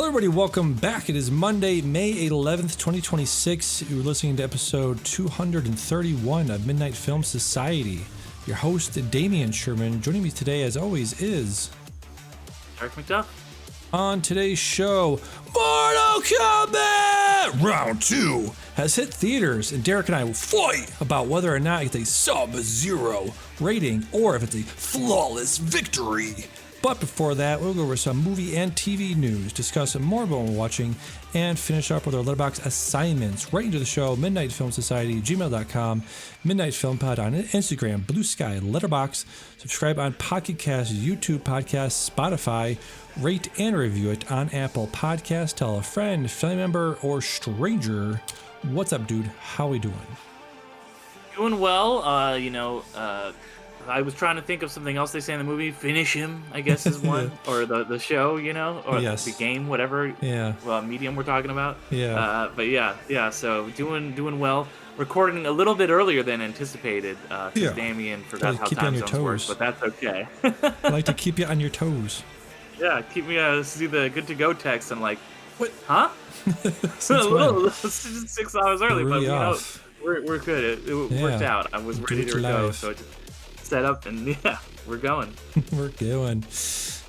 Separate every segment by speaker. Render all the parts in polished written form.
Speaker 1: everybody, welcome back. It is Monday, May 11th, 2026. You're listening to episode 231 of Midnight Film Society. Your host, Damian Sherman. Joining me today, as always, is...
Speaker 2: Derick McDuff.
Speaker 1: On today's show, Mortal Kombat Round 2 has hit theaters, and Derick and I will fight about whether or not it's a Sub-Zero rating or if it's a flawless victory. But before that, we'll go over some movie and TV news, discuss more about what we're watching, and finish up with our Letterboxd assignments. Right into the show, Midnight Film Society, gmail.com, Midnight Film Pod on Instagram, Blue Sky, Letterboxd. Subscribe on Pocket Cast, YouTube Podcasts, Spotify. Rate and review it on Apple Podcasts. Tell a friend, family member, or stranger. What's up, dude? How we doing?
Speaker 2: Doing well. I was trying to think of something else they say in the movie. Finish him, I guess, is one. Or the show, or
Speaker 1: yes.
Speaker 2: The game, whatever medium we're talking about.
Speaker 1: Yeah.
Speaker 2: So doing well. Recording a little bit earlier than anticipated because Damian forgot how time zones work, but that's okay.
Speaker 1: I like to keep you on your toes.
Speaker 2: Yeah, keep me see the good to go text. I'm like, what? Huh?
Speaker 1: Since
Speaker 2: when? 6 hours early, but we're good. It worked out. I was ready to go, so just set up and we're going.
Speaker 1: We're going.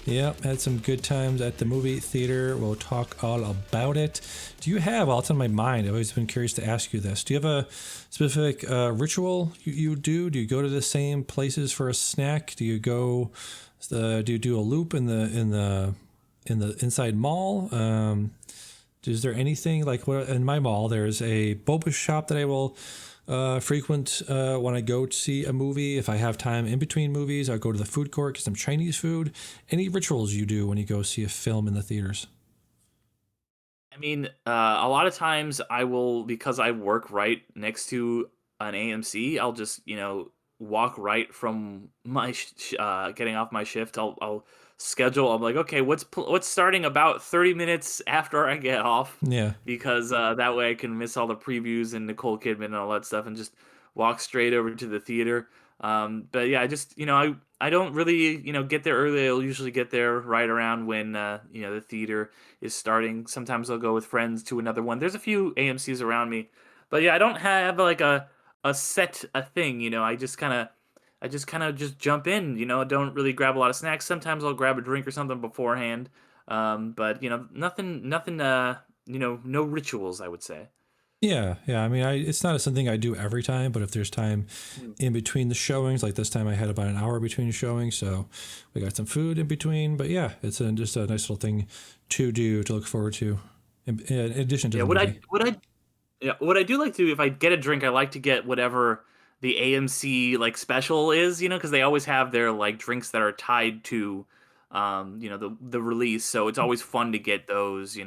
Speaker 1: Yep, had some good times at the movie theater. We'll talk all about it. Do you have, well, it's on my mind, I've always been curious to ask you this. Do you have a specific ritual you do? Do you go to the same places for a snack? Do you go, do you do a loop in the inside mall? Is there anything like what in my mall? There's a boba shop that I will frequent when I go to see a movie. If I have time in between movies, I'll go to the food court, get some Chinese food. Any rituals you do when you go see a film in the theaters?
Speaker 2: I mean, a lot of times I will, because I work right next to an AMC, I'll just, walk right from my getting off my shift. I'll schedule. I'm like, okay, what's starting about 30 minutes after I get off?
Speaker 1: Yeah.
Speaker 2: Because that way I can miss all the previews and Nicole Kidman and all that stuff, and just walk straight over to the theater. But yeah, I just I don't really get there early. I'll usually get there right around when the theater is starting. Sometimes I'll go with friends to another one. There's a few AMC's around me, but yeah, I don't have like a set thing. I just kind of just jump in. Don't really grab a lot of snacks. Sometimes I'll grab a drink or something beforehand. But nothing. No rituals, I would say.
Speaker 1: Yeah. I mean, it's not something I do every time, but if there's time in between the showings, like this time I had about an hour between showings, so we got some food in between. But yeah, it's just a nice little thing to do, to look forward to. In addition to the movie.
Speaker 2: What I do like to do, if I get a drink, I like to get whatever the AMC like special is, because they always have their like drinks that are tied to the release, so it's always fun to get those.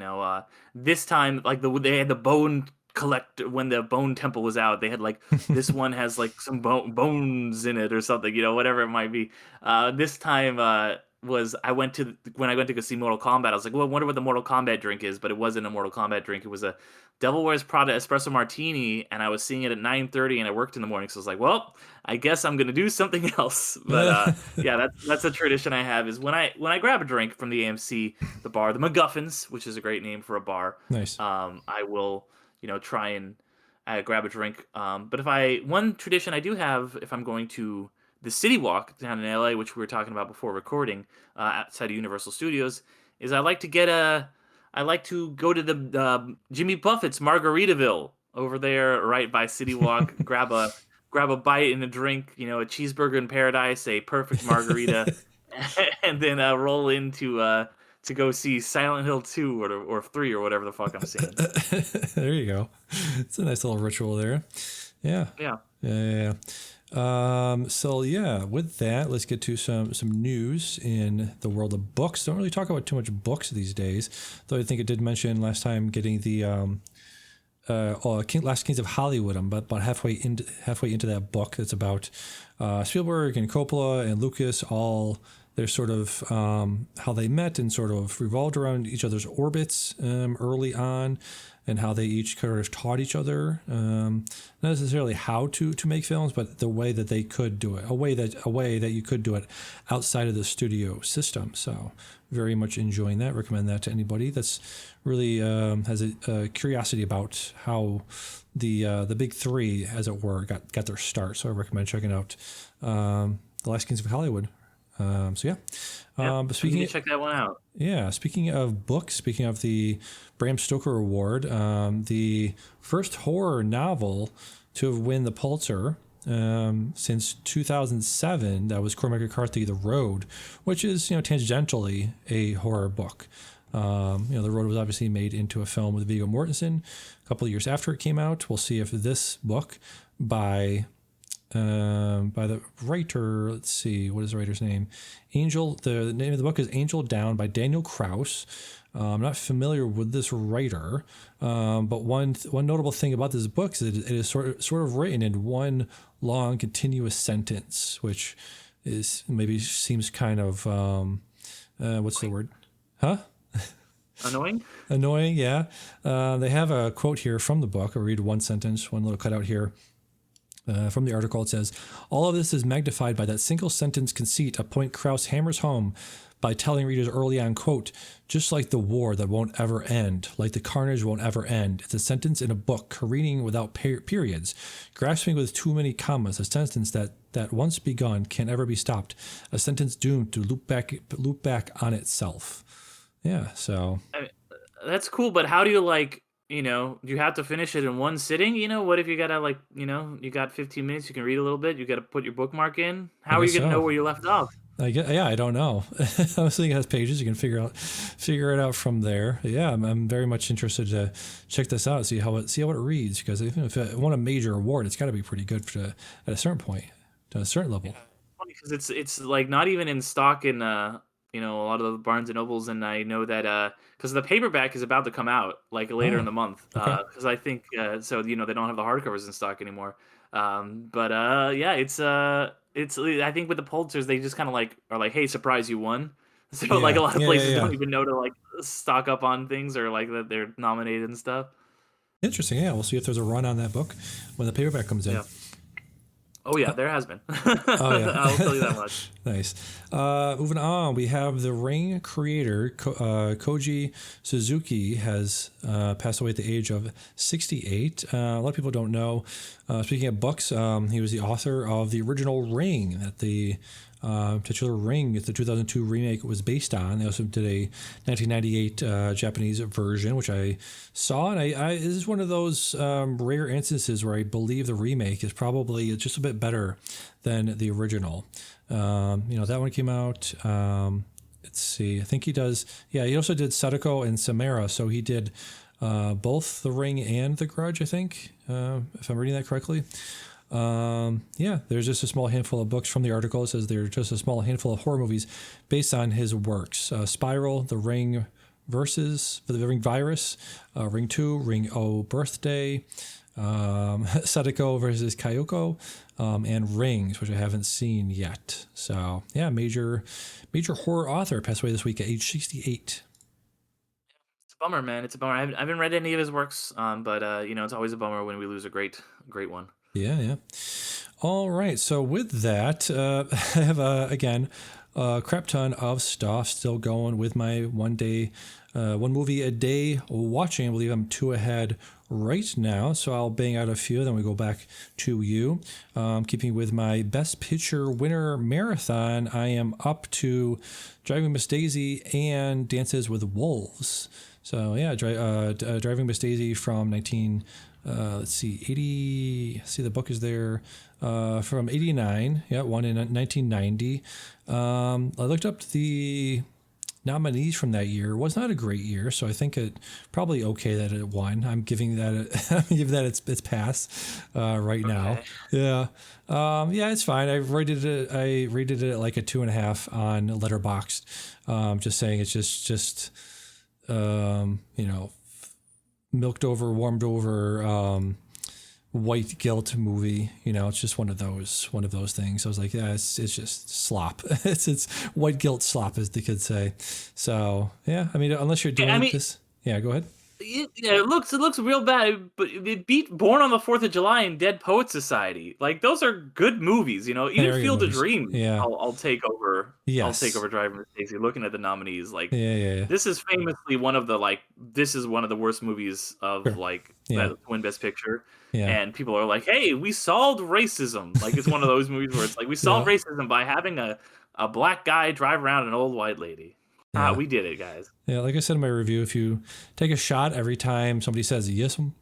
Speaker 2: This time, like they had the bone collect when the Bone Temple was out, they had like this one has like some bones in it or something, whatever it might be. This time when I went to go see Mortal Kombat, I was like, well, I wonder what the Mortal Kombat drink is, but it wasn't a Mortal Kombat drink. It was a Devil Wears Prada espresso martini, and I was seeing it at 9:30, and I worked in the morning, so I was like, well, I guess I'm gonna do something else. But yeah, that's a tradition I have, is when I grab a drink from the AMC, the bar, the MacGuffins, which is a great name for a bar.
Speaker 1: Nice.
Speaker 2: I will try and grab a drink. But one tradition I do have, if I'm going to the City Walk down in LA, which we were talking about before recording, outside of Universal Studios, is I like to go to the Jimmy Buffett's Margaritaville over there right by City Walk, grab a bite and a drink, a cheeseburger in paradise, a perfect margarita, and then roll into to go see Silent Hill 2 or 3 or whatever the fuck I'm seeing.
Speaker 1: There you go. It's a nice little ritual there. Yeah. So yeah, with that, let's get to some news in the world of books. Don't really talk about too much books these days, though I think it did mention last time getting the Last Kings of Hollywood. I'm about halfway into that book. That's about Spielberg and Coppola and Lucas all their sort of how they met and sort of revolved around each other's orbits early on, and how they each kind of taught each other, not necessarily how to make films, but the way that they could do it, a way that you could do it outside of the studio system. So very much enjoying that. Recommend that to anybody that's really has a curiosity about how the big three, as it were, got their start. So I recommend checking out The Last Kings of Hollywood. But speaking,
Speaker 2: check that one out.
Speaker 1: Yeah, speaking of books, speaking of the Bram Stoker Award, the first horror novel to have win the Pulitzer since 2007, that was Cormac McCarthy, The Road, which is tangentially a horror book. The Road was obviously made into a film with Viggo Mortensen a couple of years after it came out. We'll see if this book by the writer, let's see, what is the writer's name? The name of the book is Angel Down by Daniel Kraus. I'm not familiar with this writer, but one notable thing about this book is that it is sort of written in one long continuous sentence, which is maybe seems kind of what's the word? Huh?
Speaker 2: Annoying?
Speaker 1: Annoying, yeah. They have a quote here from the book. I'll read one sentence, one little cutout here. From the article, it says, all of this is magnified by that single sentence conceit, a point Krauss hammers home by telling readers early on, quote, just like the war that won't ever end, like the carnage won't ever end. It's a sentence in a book, careening without periods, grasping with too many commas, a sentence that once begun can't ever be stopped, a sentence doomed to loop back on itself. Yeah, so.
Speaker 2: That's cool, but how do you do you have to finish it in one sitting? What if you gotta you got 15 minutes, you can read a little bit, you gotta put your bookmark in. How are you gonna know where you left off?
Speaker 1: I don't know. I was thinking it has pages. You can figure it out from there. Yeah, I'm very much interested to check this out, see how it reads, because even if it won a major award, it's got to be pretty good at a certain point, to a certain level.
Speaker 2: Funny because it's like not even in stock in a lot of the Barnes and Nobles, and I know that because the paperback is about to come out later in the month, because I think so they don't have the hardcovers in stock anymore. It's I think with the Pulitzers they just kind of are like, hey, surprise, you won. So a lot of places don't even know to stock up on things or that they're nominated and stuff.
Speaker 1: Interesting. Yeah, we'll see if there's a run on that book when the paperback comes in.
Speaker 2: Yeah. Oh yeah, there has been.
Speaker 1: Oh yeah,
Speaker 2: I'll tell you that much.
Speaker 1: Nice. Moving on, we have the Ring creator Koji Suzuki has passed away at the age of 68. A lot of people don't know. Speaking of books, he was the author of the original Ring that the titular Ring, the 2002 remake, was based on. They also did a 1998 Japanese version, which I saw, and I this is one of those rare instances where I believe the remake is probably just a bit better than the original. That one came out. Let's see. I think he does. Yeah, he also did Sadako and Samara, so he did both The Ring and The Grudge, I think, if I'm reading that correctly. There's just a small handful of books from the article. It says there's just a small handful of horror movies based on his works. Spiral, The Ring The Ring Virus, Ring 2, Ring O Birthday, Sadako versus Kayoko, and Rings, which I haven't seen yet. So yeah, major horror author passed away this week at age 68.
Speaker 2: It's a bummer, man. It's a bummer. I haven't read any of his works, but it's always a bummer when we lose a great one.
Speaker 1: Yeah. All right. So with that, I have again a crap ton of stuff still going with my one movie a day watching. I believe I'm 2 ahead right now, so I'll bang out a few, then we go back to you. Keeping with my Best Picture winner marathon, I am up to Driving Miss Daisy and Dances with Wolves. So yeah, Driving Miss Daisy from 80. The book is there from 89. Yeah, won in 1990. I looked up the nominees from that year. It was not a great year, so I think it probably okay that it won. I'm giving that its pass right now. Yeah, it's fine. I rated it at like a 2.5 on Letterboxd. Just saying it's just milked over, warmed over, white guilt movie. It's just one of those things. I was like, yeah, it's just slop. it's white guilt slop, as the kids say. So yeah, I mean, unless you're doing this, yeah, go ahead.
Speaker 2: Yeah, it looks real bad, but it beat Born on the 4th of July and Dead Poet Society. Like, those are good movies, Even Field of Dreams,
Speaker 1: yeah.
Speaker 2: I'll take over.
Speaker 1: Yes.
Speaker 2: I'll take over Driving Miss Daisy. Looking at the nominees, like,
Speaker 1: yeah.
Speaker 2: This is famously one of the worst movies of that win Best Picture.
Speaker 1: Yeah.
Speaker 2: And people are like, hey, we solved racism. Like, it's one of those movies where it's like, we solved racism by having a black guy drive around an old white lady. We did it, guys.
Speaker 1: Yeah, like I said in my review, if you take a shot every time somebody says yes'm,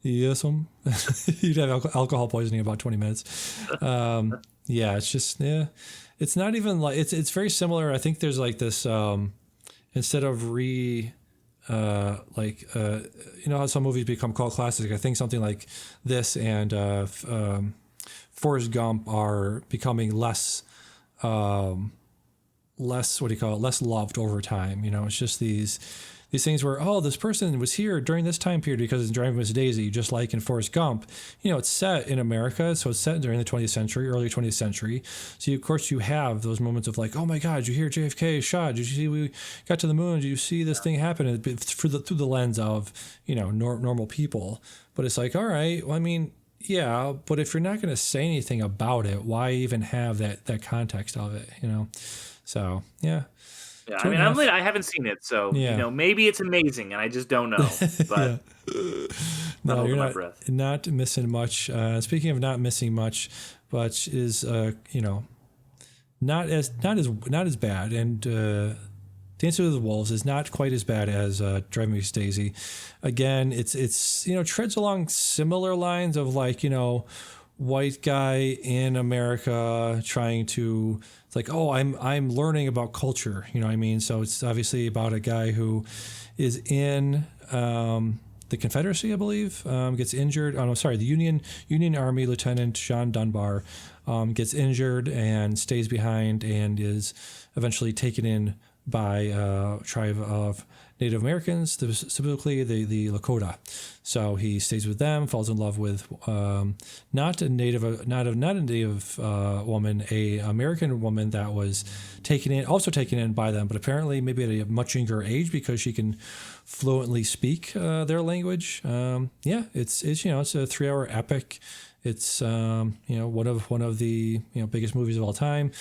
Speaker 1: you'd have alcohol poisoning in about 20 minutes. Yeah, it's just, it's not even like, it's very similar. I think there's like this, instead of how some movies become cult classics, I think something like this and Forrest Gump are becoming less less loved over time. It's just these things where, oh, this person was here during this time period because it's Driving Miss Daisy, just like in Forrest Gump. It's set in America, so it's set during the 20th century, early 20th century. So of course you have those moments of like, oh my God, did you hear JFK shot? Did you see we got to the moon? Did you see this thing happen? Through the lens of normal people. But it's like, all right, well, I mean, yeah, but if you're not going to say anything about it, why even have that context of it? So yeah.
Speaker 2: Yeah, I mean, I haven't seen it, so maybe it's amazing, and I just don't know. But
Speaker 1: no, you're not missing much. Speaking of not missing much, but is not as bad, and Dancing with the Wolves is not quite as bad as Driving Miss Daisy. Again, it's treads along similar lines of like white guy in America trying to, it's like, oh, I'm learning about culture, what I mean? So it's obviously about a guy who is in the Confederacy, I believe, gets injured. Oh no, sorry, the Union Army Lieutenant John Dunbar gets injured and stays behind and is eventually taken in by a tribe of Native Americans, specifically the Lakota. So he stays with them, falls in love with not a native woman, a American woman that was taken in by them, but apparently maybe at a much younger age because she can fluently speak their language. It's a 3-hour epic. It's one of the biggest movies of all time,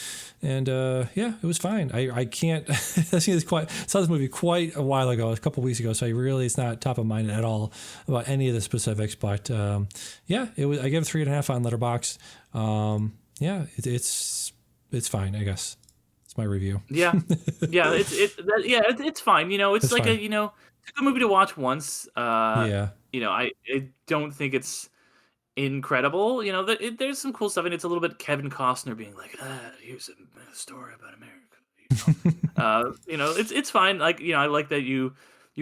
Speaker 1: and it was fine. I can't saw this movie quite a while ago, a couple of weeks ago, so it's not top of mind at all about any of the specifics. But it was. I gave it 3.5 on Letterboxd. It's fine, I guess. It's my review.
Speaker 2: It's fine. It's like fine. It's a good movie to watch once. I don't think it's incredible. There's some cool stuff, and it's a little bit Kevin Costner being like, here's a story about America. It's fine. Like, I like that you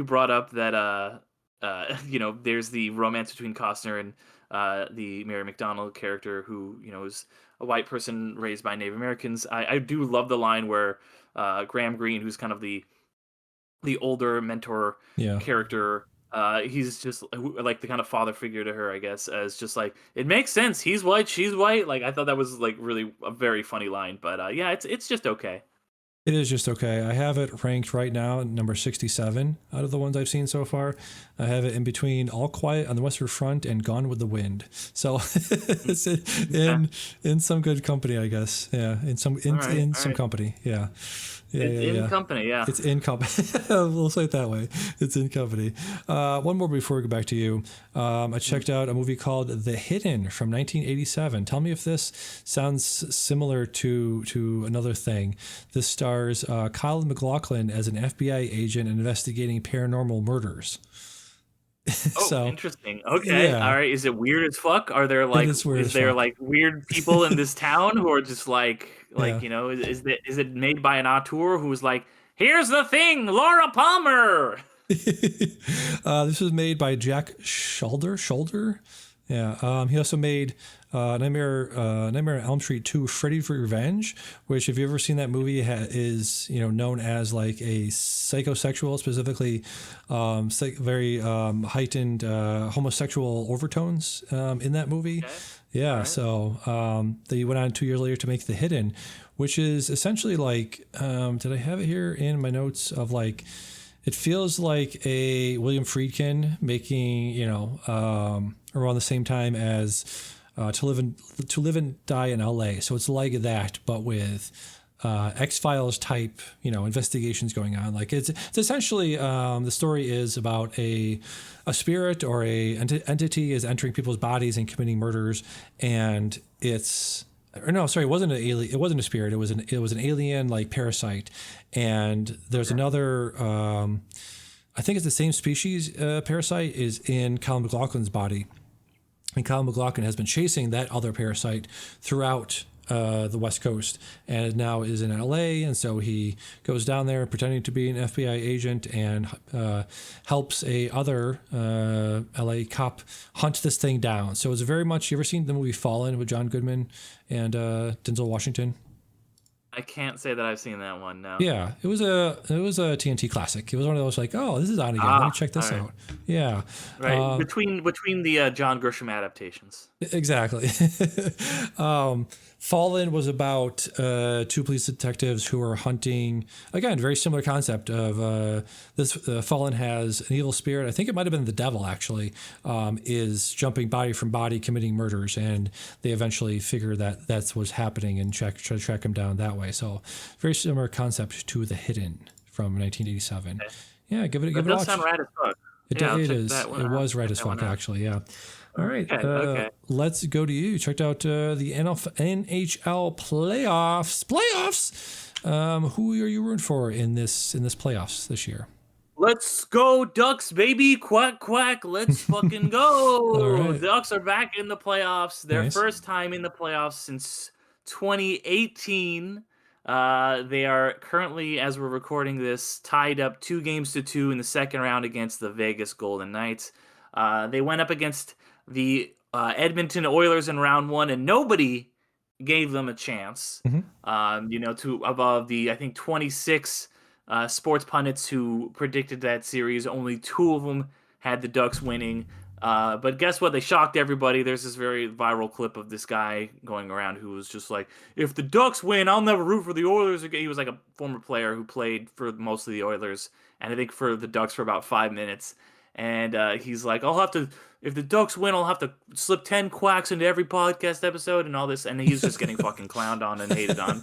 Speaker 2: brought up that there's the romance between Costner and the Mary McDonnell character who is a white person raised by Native Americans. I do love the line where Graham Greene, who's kind of the older mentor character, he's just like the kind of father figure to her, I guess, as just like, it makes sense. He's white, she's white. Like, I thought that was like really a very funny line, but it's just okay.
Speaker 1: It is just okay. I have it ranked right now at number 67 out of the ones I've seen so far. I have it in between All Quiet on the Western Front and Gone with the Wind. So it's in some good company, I guess. Yeah, in some company. Yeah.
Speaker 2: Company, yeah.
Speaker 1: It's in company. We'll say it that way. It's in company. One more before we go back to you. I checked out a movie called The Hidden from 1987. Tell me if this sounds similar to another thing. This stars Colin McLaughlin as an FBI agent investigating paranormal murders.
Speaker 2: So interesting. Okay. Yeah. All right. Is it weird as fuck? Are there like weird people in this town who are just like is it made by an auteur who's like, here's the thing, Laura Palmer?
Speaker 1: This was made by Jack Shoulder, Yeah. He also made Nightmare on Elm Street 2: Freddy's Revenge, which, if you've ever seen that movie, is known as like a psychosexual, specifically very heightened homosexual overtones in that movie.
Speaker 2: Okay.
Speaker 1: Yeah.
Speaker 2: Right.
Speaker 1: So they went on 2 years later to make The Hidden, which is essentially like, did I have it here in my notes of like, it feels like a William Friedkin making, around the same time as To Live and Die in L.A. So it's like that, but with X-Files type, investigations going on. Like it's essentially the story is about a spirit or a entity is entering people's bodies and committing murders, and it's. Or no, sorry, it wasn't an alien. It wasn't a spirit. It was an alien like parasite, and there's another. I think it's the same species parasite is in Colin McLaughlin's body, and Colin McLaughlin has been chasing that other parasite throughout the West Coast, and now is in LA, and so he goes down there pretending to be an FBI agent and helps a other LA cop hunt this thing down. So it's very much. You ever seen the movie Fallen with John Goodman and Denzel Washington?
Speaker 2: I can't say that I've seen that one. No.
Speaker 1: Yeah, it was a TNT classic. It was one of those like, oh, this is on again. Let me check this out. Yeah,
Speaker 2: right. Between the John Grisham adaptations.
Speaker 1: Exactly. Fallen was about 2 police detectives who are hunting, again, very similar concept of this. Fallen has an evil spirit. I think it might have been the devil, actually, is jumping body from body, committing murders, and they eventually figure that that's what's happening and try to track him down that way. So very similar concept to The Hidden from 1987. Okay. Yeah, give it a watch.
Speaker 2: That does sound rad as fuck.
Speaker 1: It is. It was right as fuck, actually, yeah. All right,
Speaker 2: okay.
Speaker 1: Let's go to you. Checked out the NHL playoffs. Who are you rooting for in this playoffs this year?
Speaker 2: Let's go Ducks, baby! Quack quack! Let's fucking go!
Speaker 1: Right.
Speaker 2: The Ducks are back in the playoffs. Their
Speaker 1: Nice.
Speaker 2: first time in the playoffs since 2018. They are currently, as we're recording this, tied up 2-2 in the second round against the Vegas Golden Knights. They went up against the Edmonton Oilers in round 1, and nobody gave them a chance.
Speaker 1: Mm-hmm.
Speaker 2: To above the, I think, 26 sports pundits who predicted that series, only 2 of them had the Ducks winning. But guess what? They shocked everybody. There's this very viral clip of this guy going around who was just like, if the Ducks win, I'll never root for the Oilers again. He was like a former player who played for most of the Oilers, and I think for the Ducks for about 5 minutes. And he's like, if the Ducks win, I'll have to slip 10 quacks into every podcast episode and all this. And he's just getting fucking clowned on and hated on.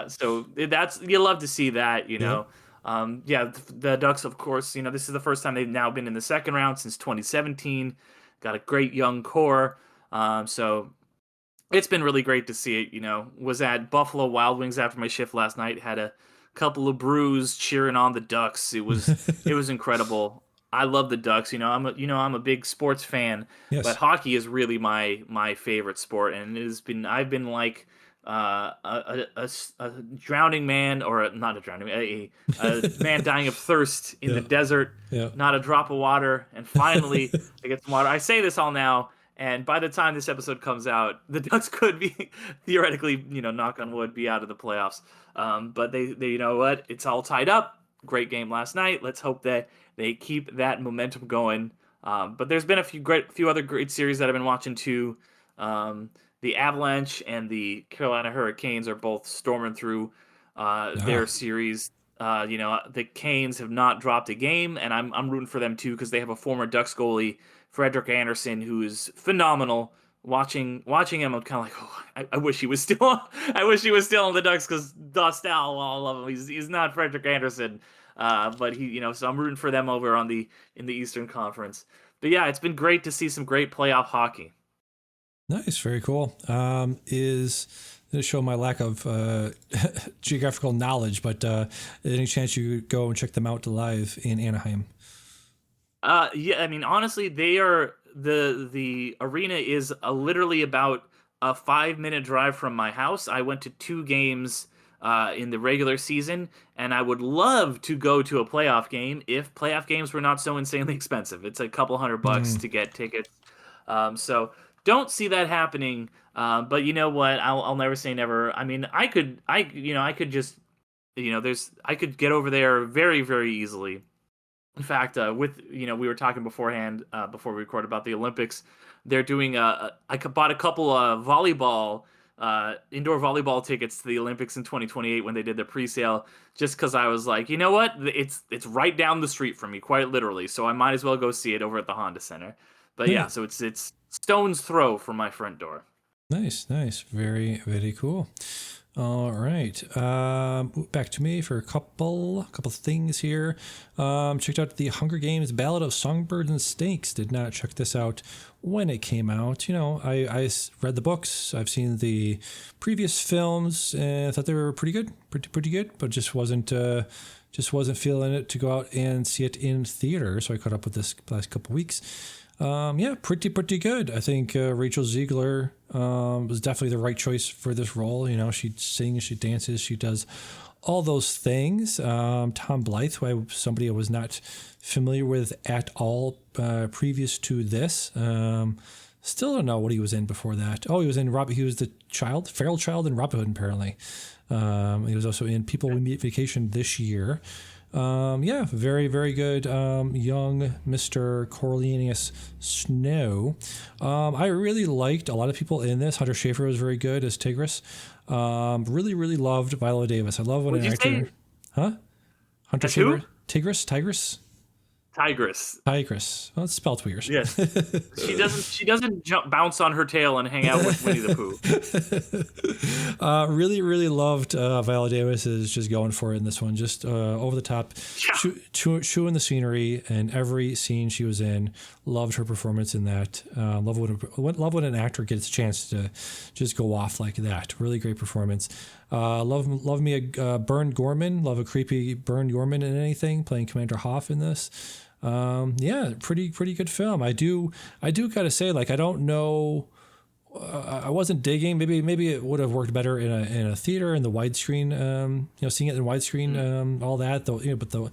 Speaker 2: So you love to see that, know. The Ducks, of course, this is the first time they've now been in the second round since 2017. Got a great young core. So it's been really great to see it, was at Buffalo Wild Wings after my shift last night, had a couple of brews cheering on the Ducks. It was incredible. I love the Ducks. I'm a big sports fan,
Speaker 1: yes.
Speaker 2: But hockey is really my favorite sport, and I've been like a drowning man, or not a drowning man, a man dying of thirst in the desert, not a drop of water, and finally I get some water. I say this all now, and by the time this episode comes out, the Ducks could be theoretically, knock on wood, be out of the playoffs. But they you know what? It's all tied up. Great game last night. Let's hope that they keep that momentum going. But there's been a few other great series that I've been watching too. The Avalanche and the Carolina Hurricanes are both storming through their series. The Canes have not dropped a game, and I'm rooting for them too because they have a former Ducks goalie, Frederik Andersen, who is phenomenal. Watching him, I'm kind of like, oh, I wish he was still on the Ducks because Dostal, I love him. He's not Frederik Andersen, but he, so I'm rooting for them over in the Eastern Conference. But yeah, it's been great to see some great playoff hockey.
Speaker 1: Nice, very cool. Is to show my lack of geographical knowledge, but any chance you go and check them out live in Anaheim?
Speaker 2: Yeah, I mean, honestly, they are the arena is literally about a 5-minute drive from my house. I went to 2 games in the regular season, and I would love to go to a playoff game if playoff games were not so insanely expensive. It's a couple $100 to get tickets. So don't see that happening. But you know what? I'll never say never. I mean, I could just, I could get over there very, very easily. In fact, we were talking beforehand, before we recorded about the Olympics. They're doing I bought a couple of indoor volleyball tickets to the Olympics in 2028 when they did their pre-sale, just because I was like, you know what, it's right down the street from me, quite literally. So I might as well go see it over at the Honda Center. But yeah, so it's stone's throw from my front door.
Speaker 1: Nice. Very, very cool. All right. Back to me for a couple things here. Checked out the Hunger Games Ballad of Songbirds and Snakes. Did not check this out when it came out. I read the books. I've seen the previous films and I thought they were pretty good, pretty good, but just wasn't feeling it to go out and see it in theater. So I caught up with this last couple weeks. Pretty good. I think Rachel Ziegler was definitely the right choice for this role. She sings, she dances, she does all those things. Tom Blythe, somebody I was not familiar with at all previous to this. Still don't know what he was in before that. Oh, he was the feral child in Robin Hood, apparently. He was also in People We Meet Vacation this year. Very, very good. Young Mr. Cornelius Snow. I really liked a lot of people in this. Hunter Schafer was very good as Tigris. Really, really loved Viola Davis. I love when an actor. Huh? Hunter Schafer? Tigris. Tigress. Well, it's spelled weird.
Speaker 2: Yes. She doesn't bounce on her tail and hang out with Winnie the
Speaker 1: Pooh. Really, really loved Viola Davis is just going for it in this one. Just over the top, chewing the scenery and every scene she was in. Loved her performance in that. Love when an actor gets a chance to just go off like that. Really great performance. Love me a Bern Gorman. Love a creepy Bern Gorman in anything. Playing Commander Hoff in this. Pretty good film. I do gotta say, I don't know. I wasn't digging. Maybe it would have worked better in a theater in the widescreen. Seeing it in widescreen, all that though. But the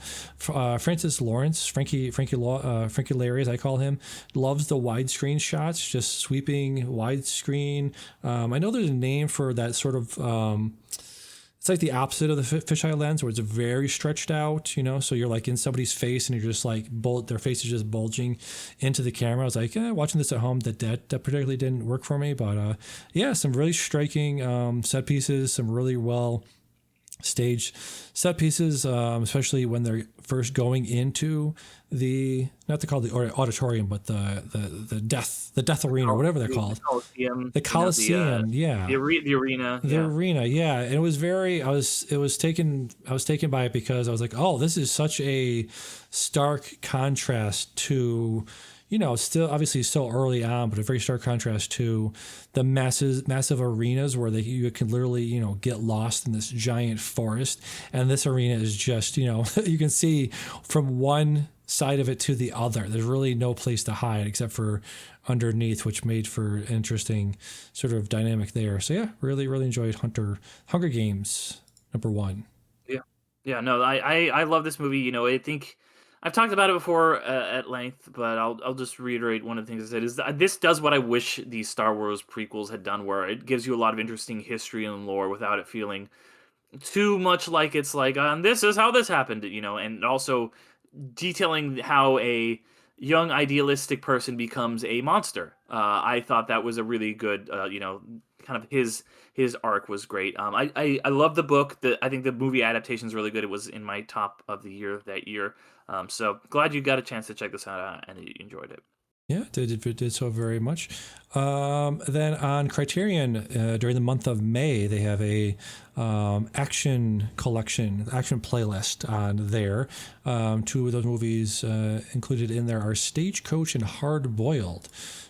Speaker 1: Francis Lawrence, Frankie Larry, as I call him, loves the widescreen shots, just sweeping widescreen. I know there's a name for that sort of. It's like the opposite of the fisheye lens, where it's very stretched out, so you're like in somebody's face and you're just like their face is just bulging into the camera. I was like, watching this at home, that particularly didn't work for me, but some really striking set pieces, some really well staged set pieces, especially when they're first going into the, not to call it the auditorium, but the death arena, or whatever they're called. The Coliseum,
Speaker 2: the arena.
Speaker 1: The arena, yeah. And it was I was taken by it because I was like, oh, this is such a stark contrast to, still obviously still early on, but a very stark contrast to the massive arenas where you can literally, get lost in this giant forest. And this arena is just, you can see from one side of it to the other. There's really no place to hide except for underneath, which made for an interesting sort of dynamic there. So yeah, really, really enjoyed Hunger Games #1.
Speaker 2: Yeah. No, I love this movie. I think I've talked about it before at length, but I'll just reiterate one of the things I said is that this does what I wish the Star Wars prequels had done, where it gives you a lot of interesting history and lore without it feeling too much like it's like, this is how this happened, and also detailing how a young idealistic person becomes a monster. I thought that was a really good, kind of his arc was great. I love the book. I think the movie adaptation is really good. It was in my top of the year that year. So glad you got a chance to check this out and you enjoyed it.
Speaker 1: Yeah, did so very much. Then on Criterion, during the month of May, they have a action playlist on there. Two of those movies included in there are Stagecoach and Hard Boiled.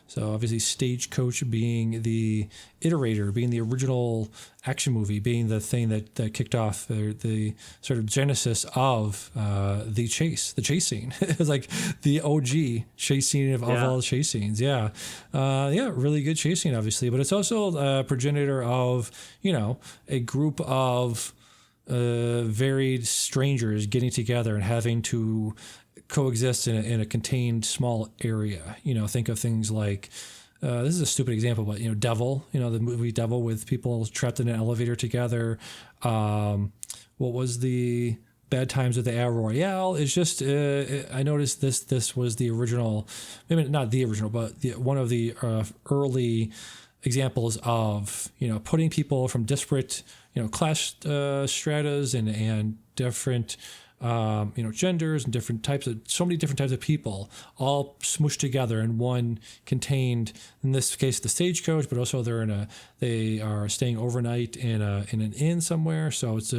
Speaker 1: So obviously Stagecoach being the iterator, being the original action movie, being the thing that kicked off the sort of genesis of the chase scene. It was like the OG chase scene of all the chase scenes. Yeah. Really good chase scene, obviously. But it's also a progenitor of, a group of varied strangers getting together and having to coexist in a contained small area. Think of things like this is a stupid example, but Devil. The movie Devil with people trapped in an elevator together. What was the Bad Times at the El Royale? It's just I noticed this was the original, maybe not the original, but one of the early examples of putting people from disparate class stratas and different genders and so many different types of people all smushed together in one contained, in this case, the stagecoach, but also they are staying overnight in an inn somewhere. So it's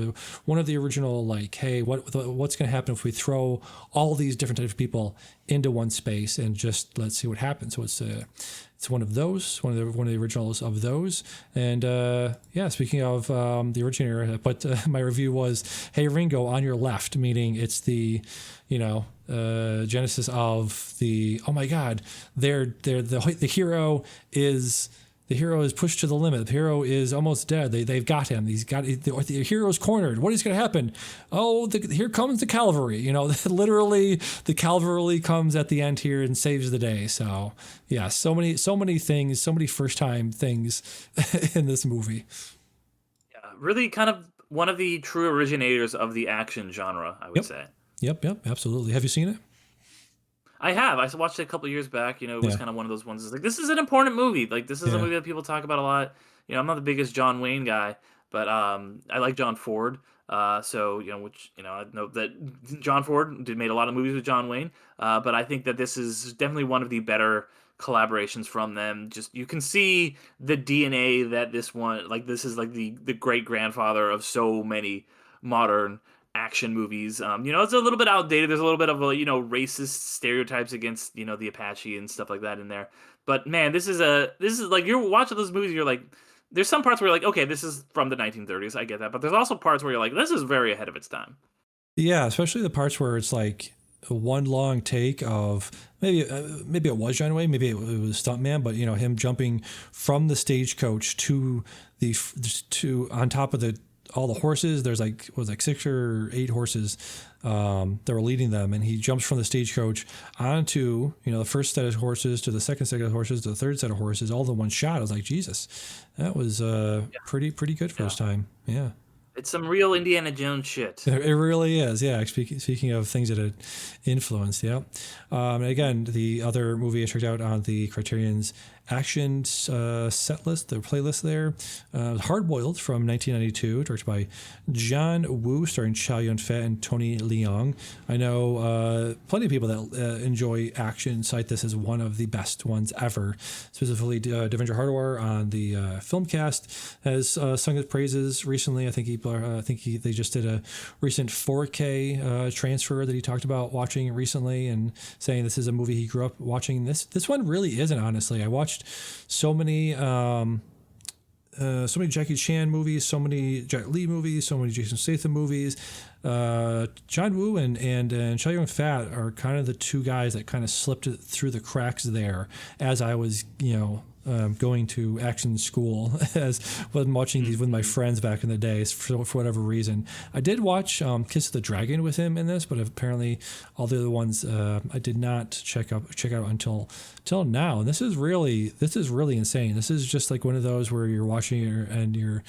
Speaker 1: one of the original, like, hey, what's going to happen if we throw all these different types of people into one space and just let's see what happens. So it's one of those, one of the originals of those. And speaking of the originator, but my review was, hey, Ringo, on your left, meaning it's the genesis of the, oh my God, the hero is pushed to the limit. The hero is almost dead. They've got him. The hero's cornered. What is going to happen? Oh, here comes the cavalry. Literally the cavalry comes at the end here and saves the day. So yeah, so many things, so many first time things in this movie.
Speaker 2: Yeah, really kind of one of the true originators of the action genre, I would say.
Speaker 1: Yep, absolutely. Have you seen it?
Speaker 2: I have. I watched it a couple of years back. It was kind of one of those ones. It's like, this is an important movie. Like, this is a movie that people talk about a lot. I'm not the biggest John Wayne guy, but I like John Ford. So I know that John Ford made a lot of movies with John Wayne. But I think that this is definitely one of the better collaborations from them. Just, you can see the DNA that this is like the great grandfather of so many modern action movies. It's a little bit outdated. There's a little bit of racist stereotypes against the Apache and stuff like that in there. But man, this is like, you're watching those movies, you're like, there's some parts where you're like, okay, this is from the 1930s, I get that. But there's also parts where you're like, this is very ahead of its time.
Speaker 1: Yeah, especially the parts where it's like one long take of maybe it was John Wayne, maybe it was Stuntman, but him jumping from the stagecoach to on top of all the horses. There's like 6 or 8 horses that were leading them, and he jumps from the stagecoach onto the first set of horses to the second set of horses to the third set of horses, all in one shot. I was like, Jesus, that was pretty good first time. Yeah.
Speaker 2: It's some real Indiana Jones shit.
Speaker 1: It really is, yeah. Speaking of things that had influenced, yeah. And again, the other movie I checked out on the Criterion's action set list, the playlist there, Hard Boiled from 1992, directed by John Woo, starring Chow Yun-fat and Tony Leung. I know plenty of people that enjoy action cite this as one of the best ones ever. Specifically, Devendra Hardawar on the Filmcast has sung his praises recently. I think they just did a recent 4K transfer that he talked about watching recently and saying this is a movie he grew up watching. This one really isn't, honestly. I watched so many Jackie Chan movies, so many Jet Li movies, so many Jason Statham movies. John Woo and Chow Yun-fat are kind of the two guys that kind of slipped through the cracks there as I was, going to action school as was watching these with my friends back in the day for whatever reason. I did watch Kiss of the Dragon with him in this, but apparently all the other ones I did not check out until now. And this is really insane. This is just like one of those where you're watching it and you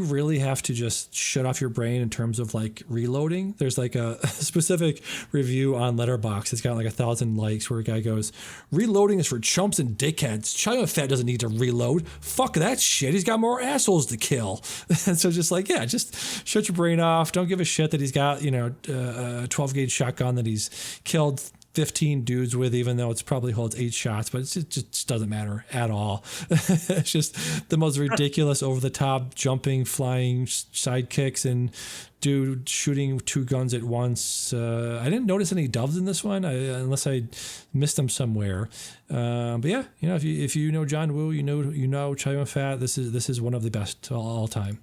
Speaker 1: really have to just shut off your brain in terms of like reloading. There's like a specific review on Letterboxd. It's got like 1,000 likes where a guy goes, "Reloading is for chumps and dickheads. Chow Fat doesn't need to reload. Fuck that shit. He's got more assholes to kill." And so just like, yeah, just shut your brain off. Don't give a shit that he's got, a 12 gauge shotgun that he's killed 15 dudes with, even though it's probably holds 8 shots, but it just doesn't matter at all. It's just the most ridiculous, over the top, jumping, flying sidekicks and dude shooting 2 guns at once. I didn't notice any doves in this one, unless I missed them somewhere. But yeah, if you know John Woo, you know Chow Yun-fat. This is one of the best all time.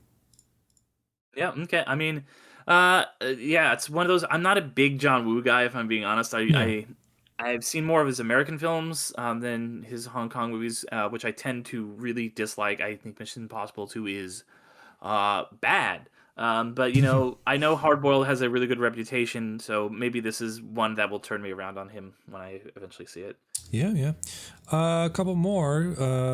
Speaker 2: Yeah. Okay. I mean, yeah, it's one of those. I'm not a big John Woo guy, if I'm being honest. I've seen more of his American films than his Hong Kong movies, which I tend to really dislike. I think Mission Impossible 2 is bad. But you know, I know Hardboiled has a really good reputation, so maybe this is one that will turn me around on him when I eventually see it.
Speaker 1: Yeah, yeah. A couple more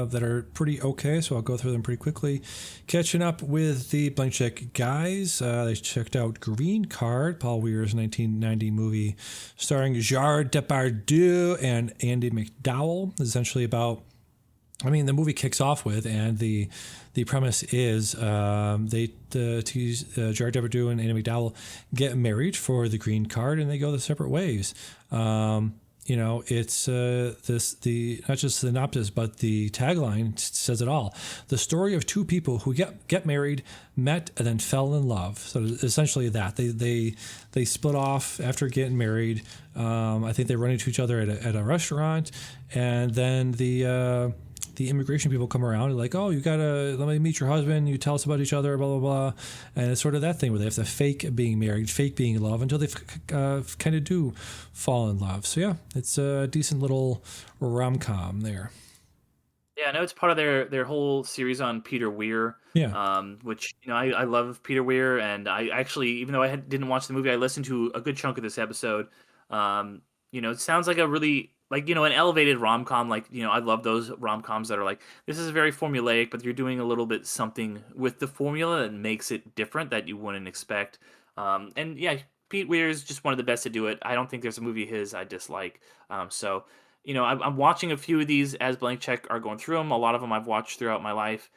Speaker 1: that are pretty okay, so I'll go through them pretty quickly. Catching up with the Blank Check guys, they checked out Green Card, Paul Weir's 1990 movie starring Gerard Depardieu and Andy McDowell. Essentially about, I mean, the movie kicks off with, and the premise is Gerard Depardieu and Andy McDowell get married for the green card, and they go their separate ways. You know, it's the not just the synopsis, but the tagline says it all. The story of two people who get married, met, and then fell in love. So essentially that they split off after getting married. I think they run into each other at a restaurant, and then the immigration people come around and like, oh, you gotta let me meet your husband. You tell us about each other, blah blah blah, and it's sort of that thing where they have to fake being married, fake being in love until they kind of do fall in love. So yeah, it's a decent little rom-com there.
Speaker 2: Yeah, I know it's part of their whole series on Peter Weir.
Speaker 1: Yeah.
Speaker 2: Which, you know, I love Peter Weir, and I actually, even though didn't watch the movie, I listened to a good chunk of this episode. You know, it sounds like a really, like, you know, an elevated rom-com. Like, you know, I love those rom-coms that are like, this is very formulaic, but you're doing a little bit something with the formula that makes it different that you wouldn't expect. And yeah, Pete Weir is just one of the best to do it. I don't think there's a movie of his I dislike. So, you know, I'm watching a few of these as Blank Check are going through them. A lot of them I've watched throughout my life.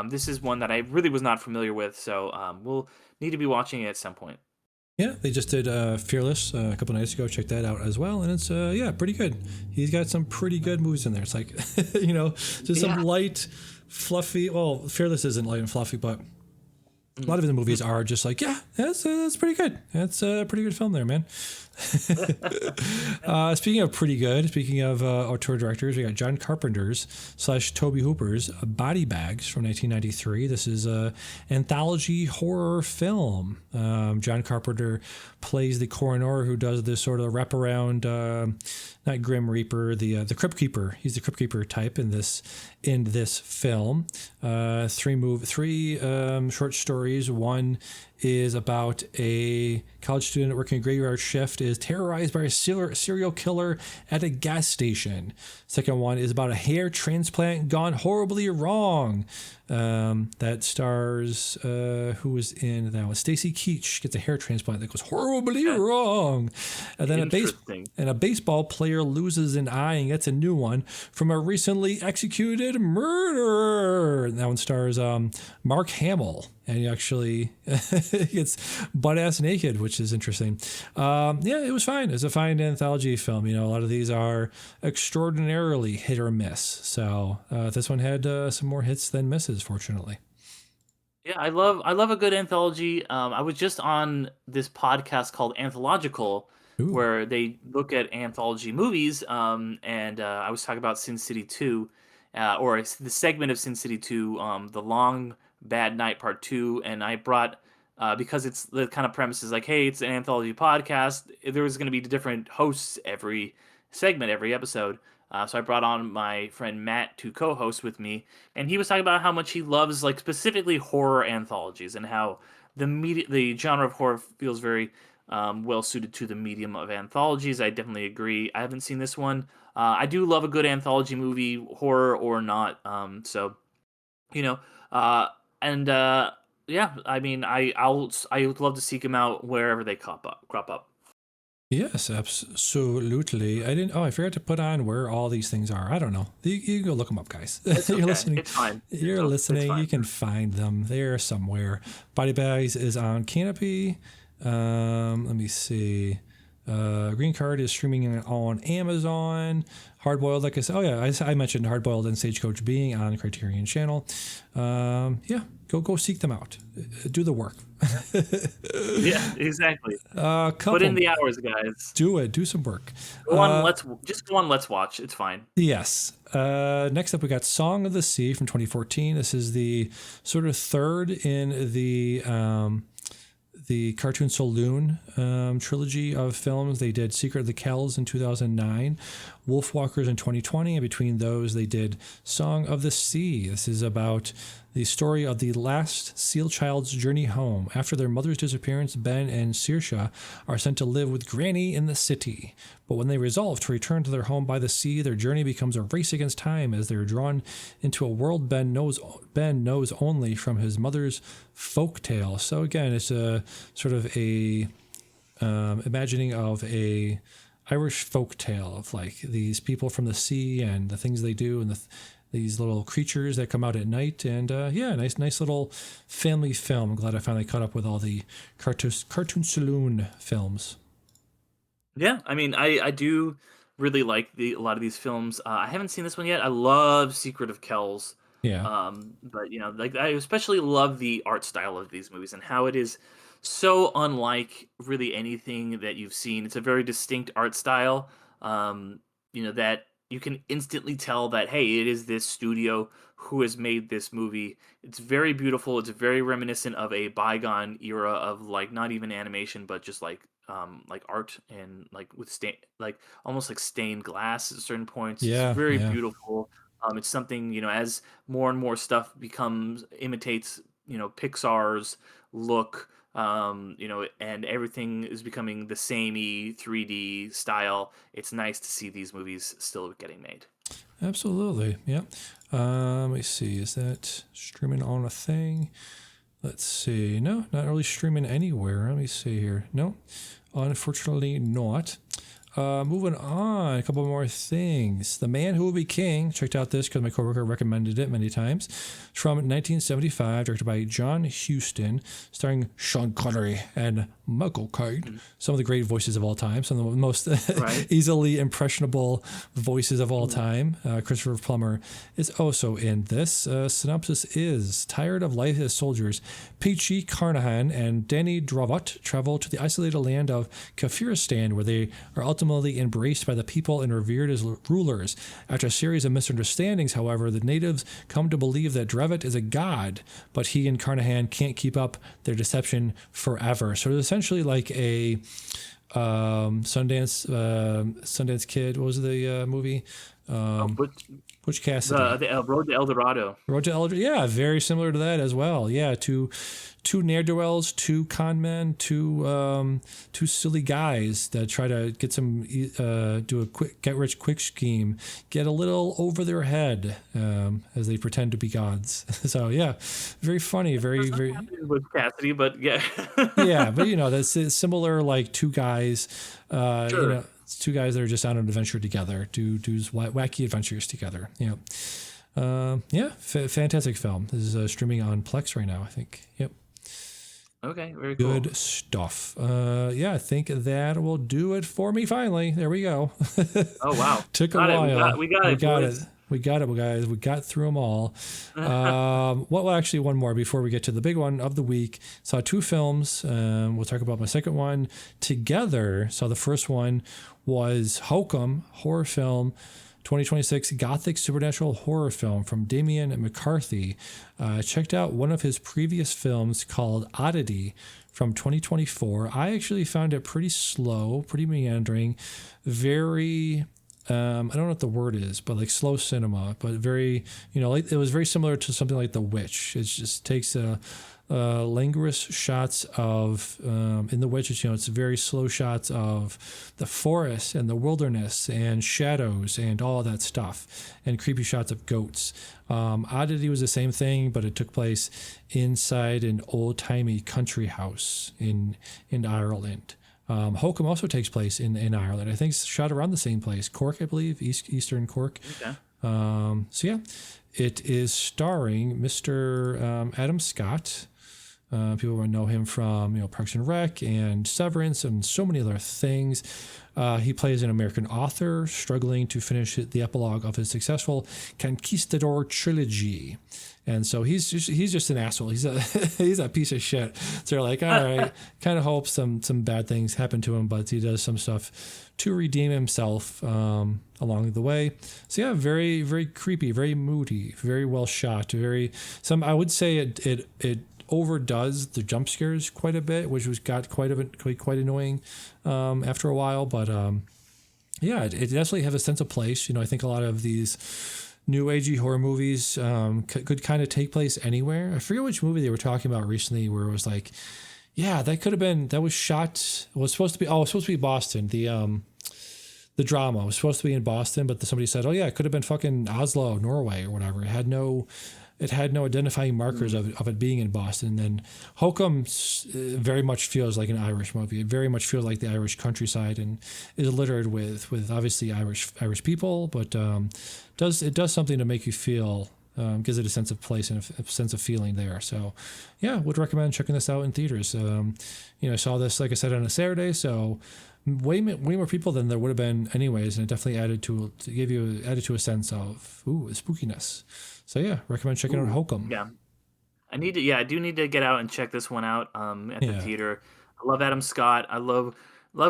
Speaker 2: This is one that I really was not familiar with, so we'll need to be watching it at some point.
Speaker 1: Yeah, they just did Fearless a couple nights ago. Check that out as well, and it's yeah, pretty good. He's got some pretty good movies in there. It's like you know, just some light, fluffy. Well, Fearless isn't light and fluffy, but a lot of the movies are just like, yeah, that's pretty good. That's a pretty good film there, man. Speaking of pretty good, speaking of auteur directors, we got John Carpenter's / Tobe Hooper's Body Bags from 1993. This is a anthology horror film. John Carpenter plays the coroner who does this sort of wraparound, not Grim Reaper, the Crypt Keeper. He's the Crypt Keeper type in this film. Three short stories. One is about a college student working a graveyard shift is terrorized by a serial killer at a gas station. Second one is about a hair transplant gone horribly wrong. That stars who was in that one? Stacy Keach gets a hair transplant that goes horribly wrong. And then a baseball player loses an eye and gets a new one from a recently executed murder. And that one stars Mark Hamill. And he actually gets butt-ass naked, which is interesting. Yeah, it was fine. It's a fine anthology film. You know, a lot of these are extraordinarily hit or miss. So this one had some more hits than misses, fortunately.
Speaker 2: Yeah, I love a good anthology. I was just on this podcast called Anthological, where they look at anthology movies, and I was talking about Sin City 2, or the segment of Sin City 2, The Long Bad Night Part 2, and I brought, because it's the kind of premise is like, hey, it's an anthology podcast, there was going to be different hosts every segment, every episode. So I brought on my friend Matt to co-host with me, and he was talking about how much he loves, like, specifically horror anthologies, and how the genre of horror feels very well suited to the medium of anthologies. I definitely agree. I haven't seen this one. I do love a good anthology movie, horror or not. So, you know, yeah, I mean, I would love to seek them out wherever they crop up.
Speaker 1: Yes, absolutely. I forgot to put on where all these things are. I don't know. You can go look them up, guys.
Speaker 2: It's okay.
Speaker 1: You're listening.
Speaker 2: It's fine.
Speaker 1: You're listening. You can find them. They're somewhere. Body Bags is on Canopy. Let me see. Green Card is streaming on Amazon. Hardboiled, like I said, I mentioned Hardboiled and Stagecoach being on Criterion Channel. Yeah, go seek them out. Do the work.
Speaker 2: Yeah, exactly. Put in the hours, guys.
Speaker 1: Do it. Do some work.
Speaker 2: Go on, let's watch. It's fine.
Speaker 1: Yes. Next up, we got Song of the Sea from 2014. This is the sort of third in the Cartoon Saloon trilogy of films. They did Secret of the Kells in 2009, Wolfwalkers in 2020, and between those they did Song of the Sea. This is about the story of the last seal child's journey home. After their mother's disappearance, Ben and Saoirse are sent to live with Granny in the city. But when they resolve to return to their home by the sea, their journey becomes a race against time as they are drawn into a world Ben knows only from his mother's folktale. So again, it's a sort of a imagining of a Irish folktale of like these people from the sea and the things they do and these little creatures that come out at night. And nice little family film. I'm glad I finally caught up with all the Cartoon Saloon films.
Speaker 2: Yeah, I mean, I do really like a lot of these films. I haven't seen this one yet. I love Secret of Kells.
Speaker 1: Yeah.
Speaker 2: But like I especially love the art style of these movies and how it is so unlike really anything that you've seen. It's a very distinct art style. That you can instantly tell that, hey, it is this studio who has made this movie. It's very beautiful. It's very reminiscent of a bygone era of like not even animation, but just like art and like with almost like stained glass at certain points.
Speaker 1: Yeah,
Speaker 2: it's very
Speaker 1: yeah.
Speaker 2: beautiful. It's something, as more and more stuff imitates, Pixar's look, and everything is becoming the samey 3D style. It's nice to see these movies still getting made.
Speaker 1: Absolutely. Yeah. Let me see. Is that streaming on a thing? Let's see. No, not really streaming anywhere. Let me see here. No, unfortunately not. Moving on, a couple more things. The Man Who Will Be King. Checked out this because my coworker recommended it many times. It's from 1975, directed by John Huston, starring Sean Connery and Michael Caine. Some of the great voices of all time. Some of the most easily impressionable voices of all time. Christopher Plummer is also in this. Synopsis is, tired of life as soldiers, Peachy Carnahan and Danny Dravot travel to the isolated land of Kafiristan, where they are ultimately embraced by the people and revered as rulers. After a series of misunderstandings, however, the natives come to believe that Dravot is a god, but he and Carnahan can't keep up their deception forever. So it's essentially like a Sundance Kid. What was the movie? Butch Cassidy.
Speaker 2: The Road to El Dorado.
Speaker 1: Road to El Dorado. Yeah, very similar to that as well. Yeah, two ne'er-do-wells, two con men, two silly guys that try to get some do a quick get-rich-quick scheme, get a little over their head as they pretend to be gods. So yeah, very funny, very
Speaker 2: with Cassidy, but yeah.
Speaker 1: Yeah, but that's similar. Like two guys,
Speaker 2: Sure.
Speaker 1: It's two guys that are just on an adventure together, do wacky adventures together. Fantastic film. This is streaming on Plex right now, I think. Yep.
Speaker 2: Okay, very cool.
Speaker 1: Good stuff. I think that will do it for me. Finally, there we go.
Speaker 2: Oh wow,
Speaker 1: Took a while.
Speaker 2: We got it.
Speaker 1: We got it, guys. We got through them all. Actually, one more before we get to the big one of the week. Saw two films. We'll talk about my second one together. So the first one was Hokum, horror film, 2026 gothic supernatural horror film from Damian McCarthy. Checked out one of his previous films called Oddity from 2024. I actually found it pretty slow, pretty meandering, very... I don't know what the word is, but like slow cinema, but very, like it was very similar to something like The Witch. It just takes languorous shots of, in The Witch, it's very slow shots of the forest and the wilderness and shadows and all that stuff, and creepy shots of goats. Oddity was the same thing, but it took place inside an old-timey country house in Ireland. Hokum also takes place in Ireland. I think it's shot around the same place, Cork, I believe, Eastern Cork.
Speaker 2: Okay.
Speaker 1: It is starring Mr. Adam Scott. People will know him from Parks and Rec and Severance and so many other things. He plays an American author struggling to finish the epilogue of his successful Conquistador trilogy. And so he's just an asshole. He's a piece of shit. So they're like, all right, kind of hope some bad things happen to him, but he does some stuff to redeem himself along the way. So yeah, very, very creepy, very moody, very well shot. I would say it overdoes the jump scares quite a bit, which got quite annoying after a while. But it definitely has a sense of place. I think a lot of these new agey horror movies could kind of take place anywhere. I forget which movie they were talking about recently where it was like, yeah, that was shot, was supposed to be, it was supposed to be Boston. The drama was supposed to be in Boston, but somebody said, oh yeah, it could have been fucking Oslo, Norway or whatever. It had no identifying markers of it being in Boston. And Hokum very much feels like an Irish movie. It very much feels like the Irish countryside and is littered with obviously Irish people, but it does something to make you feel, gives it a sense of place and a sense of feeling there. So yeah, would recommend checking this out in theaters. I saw this, like I said, on a Saturday, so way more people than there would have been anyways, and it definitely added to a sense of spookiness. So yeah, recommend checking out Hokum.
Speaker 2: Yeah, I do need to get out and check this one out at the theater. I love Adam Scott. I love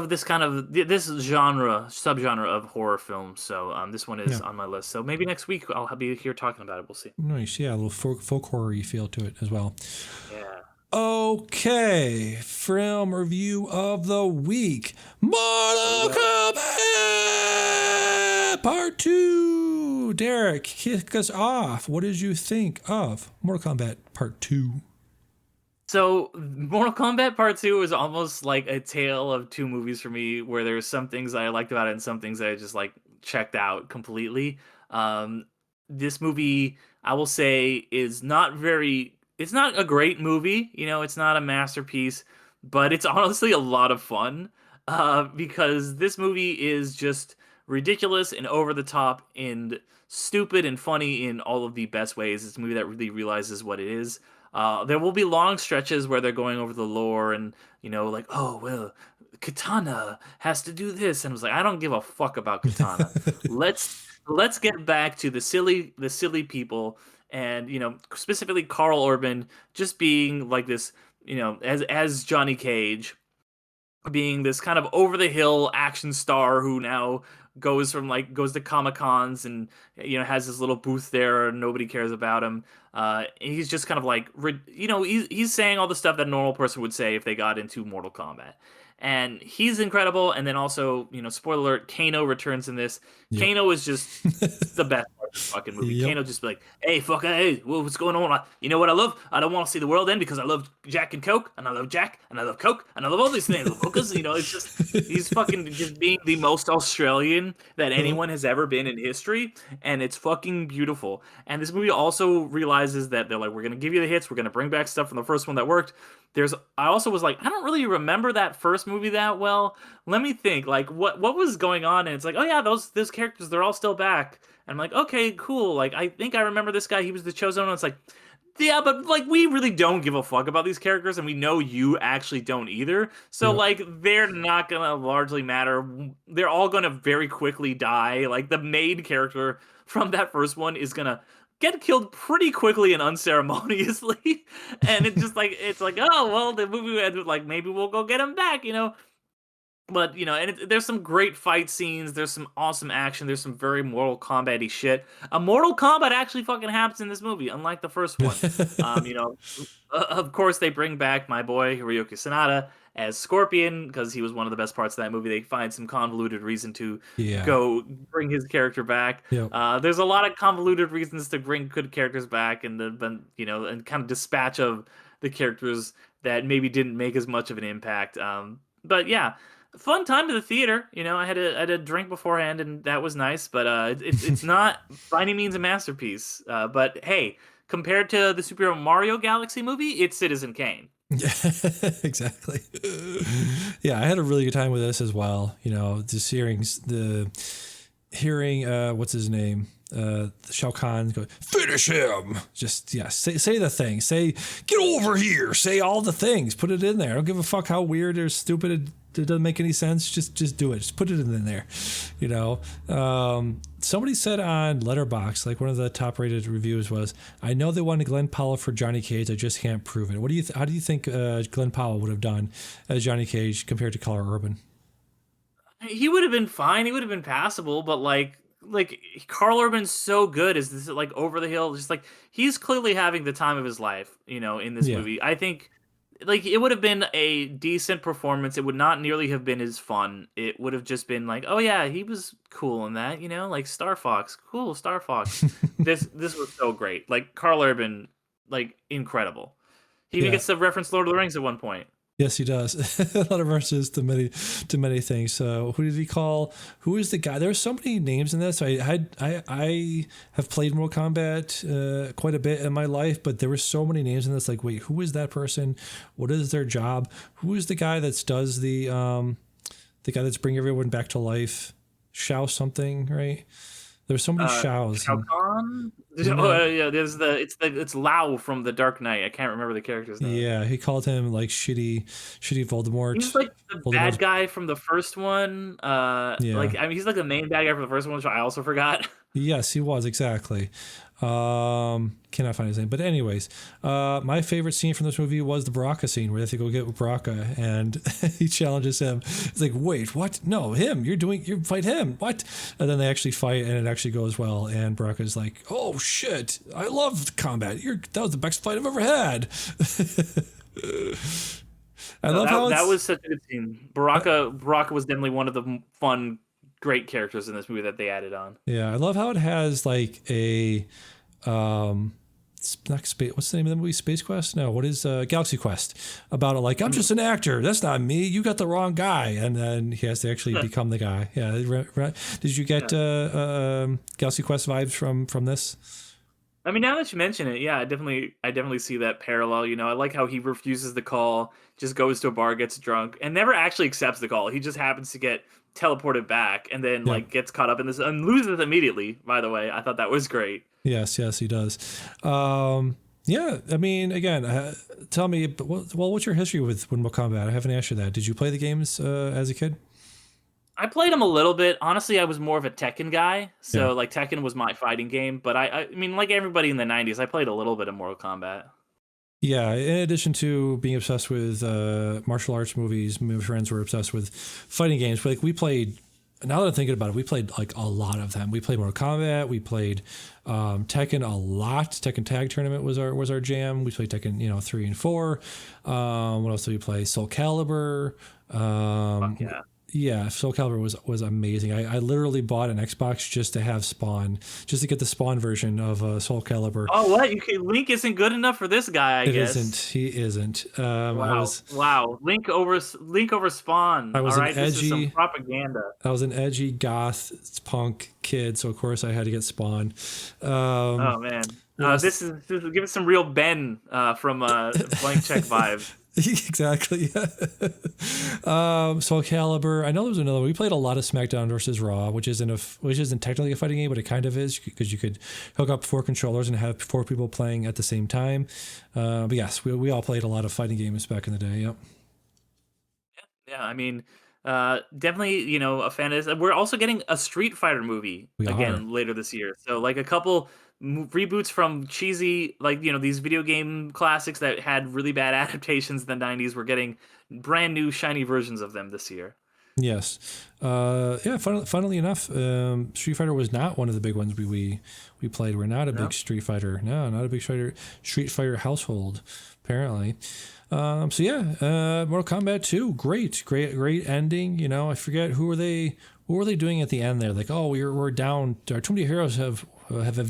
Speaker 2: this kind of this subgenre of horror film. So this one is on my list. So maybe next week I'll be here talking about it. We'll see.
Speaker 1: Nice, yeah, a little folk horror-y feel to it as well.
Speaker 2: Yeah.
Speaker 1: Okay, film review of the week. Mortal Kombat Part 2. Derick, kick us off. What did you think of Mortal Kombat Part 2?
Speaker 2: So, Mortal Kombat Part 2 was almost like a tale of two movies for me, where there were some things I liked about it and some things I just like checked out completely. This movie, I will say, is not very... It's not a great movie, it's not a masterpiece, but it's honestly a lot of fun because this movie is just ridiculous and over the top and stupid and funny in all of the best ways. It's a movie that really realizes what it is. There will be long stretches where they're going over the lore and, like, oh, well, Katana has to do this. And I was like, I don't give a fuck about Katana. Let's get back to the silly people. And, specifically Carl Urban just being like this, as Johnny Cage, being this kind of over the hill action star who now goes to Comic-Cons and, has this little booth there and nobody cares about him. He's just kind of like, he's saying all the stuff that a normal person would say if they got into Mortal Kombat. And he's incredible. And then also, spoiler alert, Kano returns in this. Yep. Kano is just the best part of the fucking movie. Yep. Kano just be like, hey, what's going on? You know what I love? I don't want to see the world end because I love Jack and Coke, and I love Jack, and I love Coke, and I love all these things. Hookers, it's just, he's fucking just being the most Australian that anyone has ever been in history. And it's fucking beautiful. And this movie also realizes that they're like, we're going to give you the hits. We're going to bring back stuff from the first one that worked. I also was like, I don't really remember that first movie that well. Let me think, like, what was going on? And it's like, oh yeah, those characters, they're all still back. And I'm like, okay, cool. Like, I think I remember this guy. He was the chosen one. It's like, yeah, but like, we really don't give a fuck about these characters, and we know you actually don't either. So like, they're not gonna largely matter. They're all gonna very quickly die. Like, the main character from that first one is gonna get killed pretty quickly and unceremoniously. And it's like, oh, well, the movie ended like, maybe we'll go get him back, But, and there's some great fight scenes. There's some awesome action. There's some very Mortal Kombat-y shit. A Mortal Kombat actually fucking happens in this movie, unlike the first one. Of course, they bring back my boy, Hiroyuki Sanada, as Scorpion, because he was one of the best parts of that movie. They find some convoluted reason to go bring his character back. Yep. There's a lot of convoluted reasons to bring good characters back, and and kind of dispatch of the characters that maybe didn't make as much of an impact. But yeah, fun time to the theater. I had a drink beforehand, and that was nice. But it's not by any means a masterpiece. But hey, compared to the Super Mario Galaxy movie, it's Citizen Kane.
Speaker 1: Yeah, exactly. Yeah, I had a really good time with this as well. Just hearing what's his name? Shao Kahn go, finish him. Just say the thing. Say, get over here. Say all the things. Put it in there. I don't give a fuck how weird or stupid it doesn't make any sense. Just do it. Just put it in there. Somebody said on Letterboxd, like one of the top rated reviews was, I know they wanted Glenn Powell for Johnny Cage. I just can't prove it. How do you think Glenn Powell would have done as Johnny Cage compared to Carl Urban?
Speaker 2: He would have been fine. He would have been passable, but like Carl Urban's so good as this like over the hill, just like he's clearly having the time of his life, in this movie. I think like it would have been a decent performance. It would not nearly have been as fun. It would have just been like, oh yeah, he was cool in that, like Star Fox, cool Star Fox. This was so great. Like Carl Urban, like incredible. He even
Speaker 1: Yeah.
Speaker 2: gets to reference Lord of the Rings at one point.
Speaker 1: Yes, he does. A lot of references to many things. So who did he call? Who is the guy? There's so many names in this. I have played Mortal Kombat quite a bit in my life, but there were so many names in this. Like, wait, who is that person? What is their job? Who is the guy that does the guy that's bringing everyone back to life? Shao something, right? There's so many Shaos.
Speaker 2: Shao Kahn? Yeah, it's Lao from The Dark Knight. I can't remember the character's name.
Speaker 1: Yeah, he called him like shitty Voldemort.
Speaker 2: He's like the bad guy from the first one. Like I mean, he's like the main bad guy from the first one, which I also forgot.
Speaker 1: Yes, he was exactly. Cannot find his name, but anyways, my favorite scene from this movie was the Baraka scene where they have to go get Baraka, and he challenges him. It's like, wait, what? No, him. You fight him. What? And then they actually fight, and it actually goes well. And Baraka's like, oh shit, I love combat. That was the best fight I've ever had. I love how
Speaker 2: that was such a good scene. Baraka was definitely one of the fun, great characters in this movie that they added on.
Speaker 1: Yeah, I love how it has like a not space. What's the name of the movie? Space Quest? No, what is Galaxy Quest? About it, like I'm just an actor. That's not me. You got the wrong guy, and then he has to actually become the guy. Yeah, did you get Galaxy Quest vibes from this?
Speaker 2: I mean, now that you mention it, yeah, I definitely see that parallel. I like how he refuses the call, just goes to a bar, gets drunk, and never actually accepts the call. He just happens to get teleported back, and then like gets caught up in this and loses immediately. By the way, I thought that was great.
Speaker 1: Yes, he does. Yeah, I mean, again, tell me, what's your history with Mortal Kombat? I haven't asked you that. Did you play the games as a kid?
Speaker 2: I played them a little bit. Honestly, I was more of a Tekken guy. So like Tekken was my fighting game. But I mean, like everybody in the 90s, I played a little bit of Mortal Kombat.
Speaker 1: Yeah, in addition to being obsessed with martial arts movies, my friends were obsessed with fighting games. But like we played, now that I'm thinking about it, we played like a lot of them. We played Mortal Kombat. We played Tekken a lot. Tekken Tag Tournament was our jam. We played Tekken 3 and 4. What else did we play? Soul Calibur.
Speaker 2: Fuck yeah.
Speaker 1: Yeah, Soul Calibur was amazing. I literally bought an Xbox just to have Spawn, just to get the Spawn version of Soul Calibur.
Speaker 2: Oh, what? Link isn't good enough for this guy, I guess.
Speaker 1: He isn't.
Speaker 2: Wow. Link over Spawn.
Speaker 1: I was
Speaker 2: All right, this is some propaganda.
Speaker 1: I was an edgy goth punk kid, so of course I had to get Spawn.
Speaker 2: Oh man, this is give us some real Ben from Blank Check vibe.
Speaker 1: Exactly. Soul Calibur. I know there was another one. We played a lot of SmackDown versus Raw, which isn't technically a fighting game, but it kind of is because you could hook up 4 controllers and have 4 people playing at the same time. But yes, we all played a lot of fighting games back in the day. Yep.
Speaker 2: Yeah, I mean, definitely, a fan of this. We're also getting a Street Fighter movie later this year. So like a couple reboots from cheesy, like, these video game classics that had really bad adaptations in the 90s. We're getting brand new shiny versions of them this year.
Speaker 1: Yes. Yeah, funnily enough, Street Fighter was not one of the big ones we played. We're not a big Street Fighter. No, not a big Street Fighter household, apparently. So yeah, Mortal Kombat 2, great ending. I forget who were they doing at the end there? Like, oh, we're down. Our too many heroes have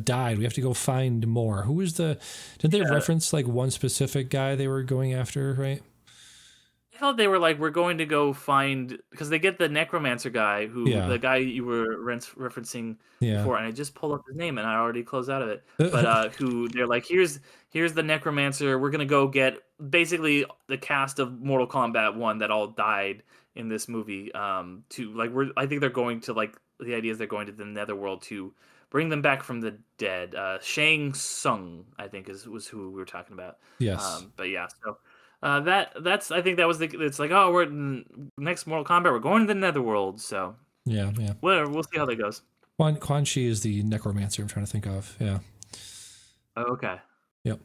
Speaker 1: died. We have to go find more. Who was did they reference like one specific guy they were going after, right?
Speaker 2: I thought they were like, we're going to go find, because they get the necromancer guy the guy you were referencing before, and I just pulled up his name and I already closed out of it. But who they're like, here's the necromancer. We're gonna go get basically the cast of Mortal Kombat 1 that all died in this movie. I think they're going to, like, the idea is they're going to the Netherworld to bring them back from the dead. Shang Tsung, I think, was who we were talking about.
Speaker 1: Yes.
Speaker 2: But yeah, so that's I think that was it's like, oh, we're next Mortal Kombat, we're going to the Netherworld. So
Speaker 1: yeah.
Speaker 2: We'll see how that goes.
Speaker 1: Quan Chi is the necromancer I'm trying to think of. Yeah.
Speaker 2: Oh, okay.
Speaker 1: Yep.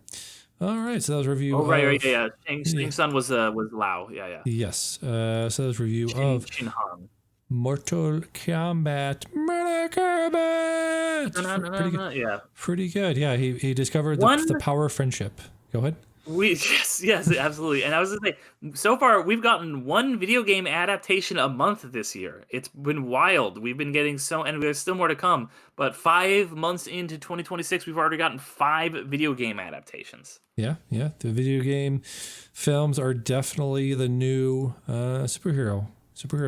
Speaker 1: All right. So that was a review.
Speaker 2: Oh, right. Yeah. Shang Tsung was Lao. Yeah.
Speaker 1: Yes. So that was a review of
Speaker 2: Shin Han.
Speaker 1: Mortal Kombat. Pretty good.
Speaker 2: Yeah.
Speaker 1: Pretty good. Yeah. He discovered the power of friendship. Go ahead.
Speaker 2: Yes, absolutely. And I was gonna say, so far we've gotten one video game adaptation a month this year. It's been wild. We've been getting and there's still more to come. But 5 months into 2026, we've already gotten 5 video game adaptations.
Speaker 1: Yeah, yeah. The video game films are definitely the new superhero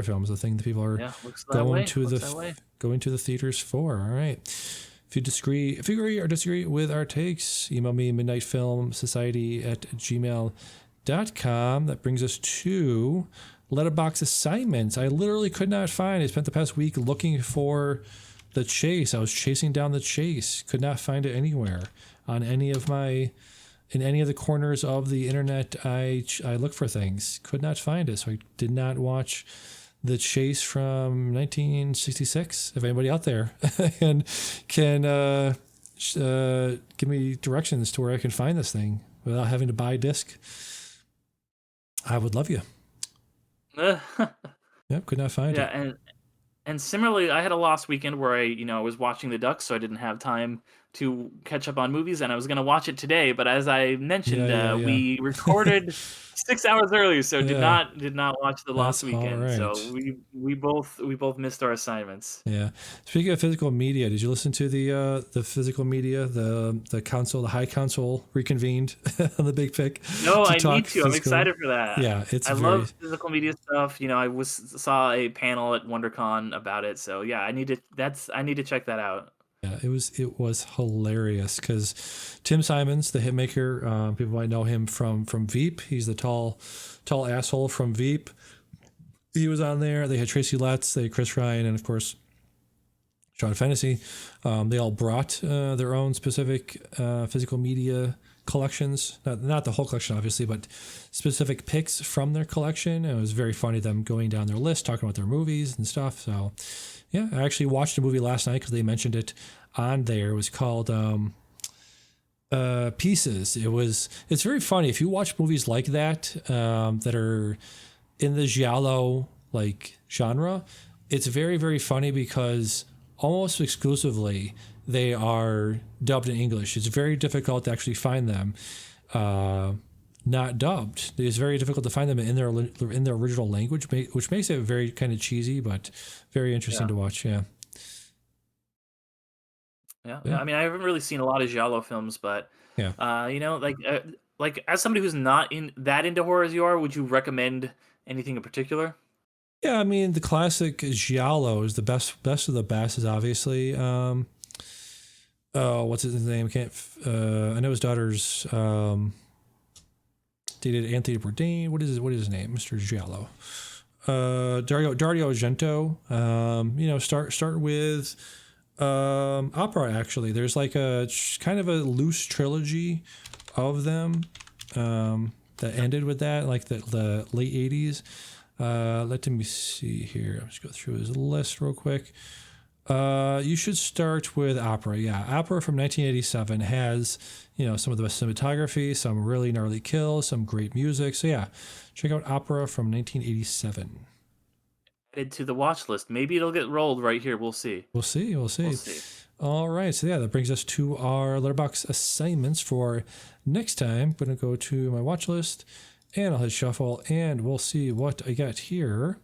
Speaker 1: films. The thing that people are
Speaker 2: Looks that
Speaker 1: going
Speaker 2: way.
Speaker 1: to
Speaker 2: Looks that way.
Speaker 1: going to the theaters for. All right. If you agree or disagree with our takes, email me midnightfilmsociety@gmail.com. That brings us to Letterboxd assignments. I literally could not find. I spent the past week looking for the chase. I was chasing down the chase. Could not find it anywhere on any of the corners of the internet. I look for things. Could not find it. So I did not watch The Chase from 1966. If anybody out there and can give me directions to where I can find this thing without having to buy a disc, I would love you. Yep, could not find it.
Speaker 2: And similarly, I had a lost weekend where I was watching the Ducks, so I didn't have time to catch up on movies, and I was going to watch it today. But as I mentioned, we recorded 6 hours early, so did not watch the lost weekend.
Speaker 1: Right.
Speaker 2: So we both missed our assignments.
Speaker 1: Yeah. Speaking of physical media, did you listen to the physical media, the council, the High Council reconvened on the Big Pick?
Speaker 2: No, I need to. I'm excited for that.
Speaker 1: Yeah,
Speaker 2: I love physical media stuff. I saw a panel at WonderCon about it, so yeah, I need to check that out.
Speaker 1: Yeah, it was hilarious because Tim Simons, the hitmaker, people might know him from Veep. He's the tall asshole from Veep. He was on there. They had Tracy Letts, they had Chris Ryan, and of course Sean Fennessy. They all brought their own specific physical media collections, not the whole collection obviously, but specific picks from their collection. And it was very funny, them going down their list, talking about their movies and stuff. So yeah, I actually watched a movie last night because they mentioned it on there. It was called Pieces. It's very funny if you watch movies like that that are in the giallo like genre. It's very, very funny because almost exclusively they are dubbed in English. It's very difficult to actually find them not dubbed. It's very difficult to find them in their original language, which makes it very kind of cheesy, but very interesting to watch. Yeah.
Speaker 2: I mean, I haven't really seen a lot of giallo films, but
Speaker 1: yeah,
Speaker 2: like as somebody who's not into horror as you are, would you recommend anything in particular?
Speaker 1: Yeah, I mean, the classic giallo is the best of the best. Is obviously what's his name? I know his daughter's dated Anthony Bourdain. What is his name? Mr. Giallo. Dario Argento. Start with opera. Actually, there's like a kind of a loose trilogy of them that ended with that, like the late 80s. Let me see here. I'll just go through his list real quick. You should start with opera. Yeah, opera from 1987 has some of the best cinematography, some really gnarly kills, some great music. So yeah, check out opera from 1987.
Speaker 2: Added to the watch list. Maybe it'll get rolled right here. We'll see.
Speaker 1: We'll see. All right. So yeah, that brings us to our Letterboxd assignments for next time. I'm gonna go to my watch list, and I'll hit shuffle, and we'll see what I got here.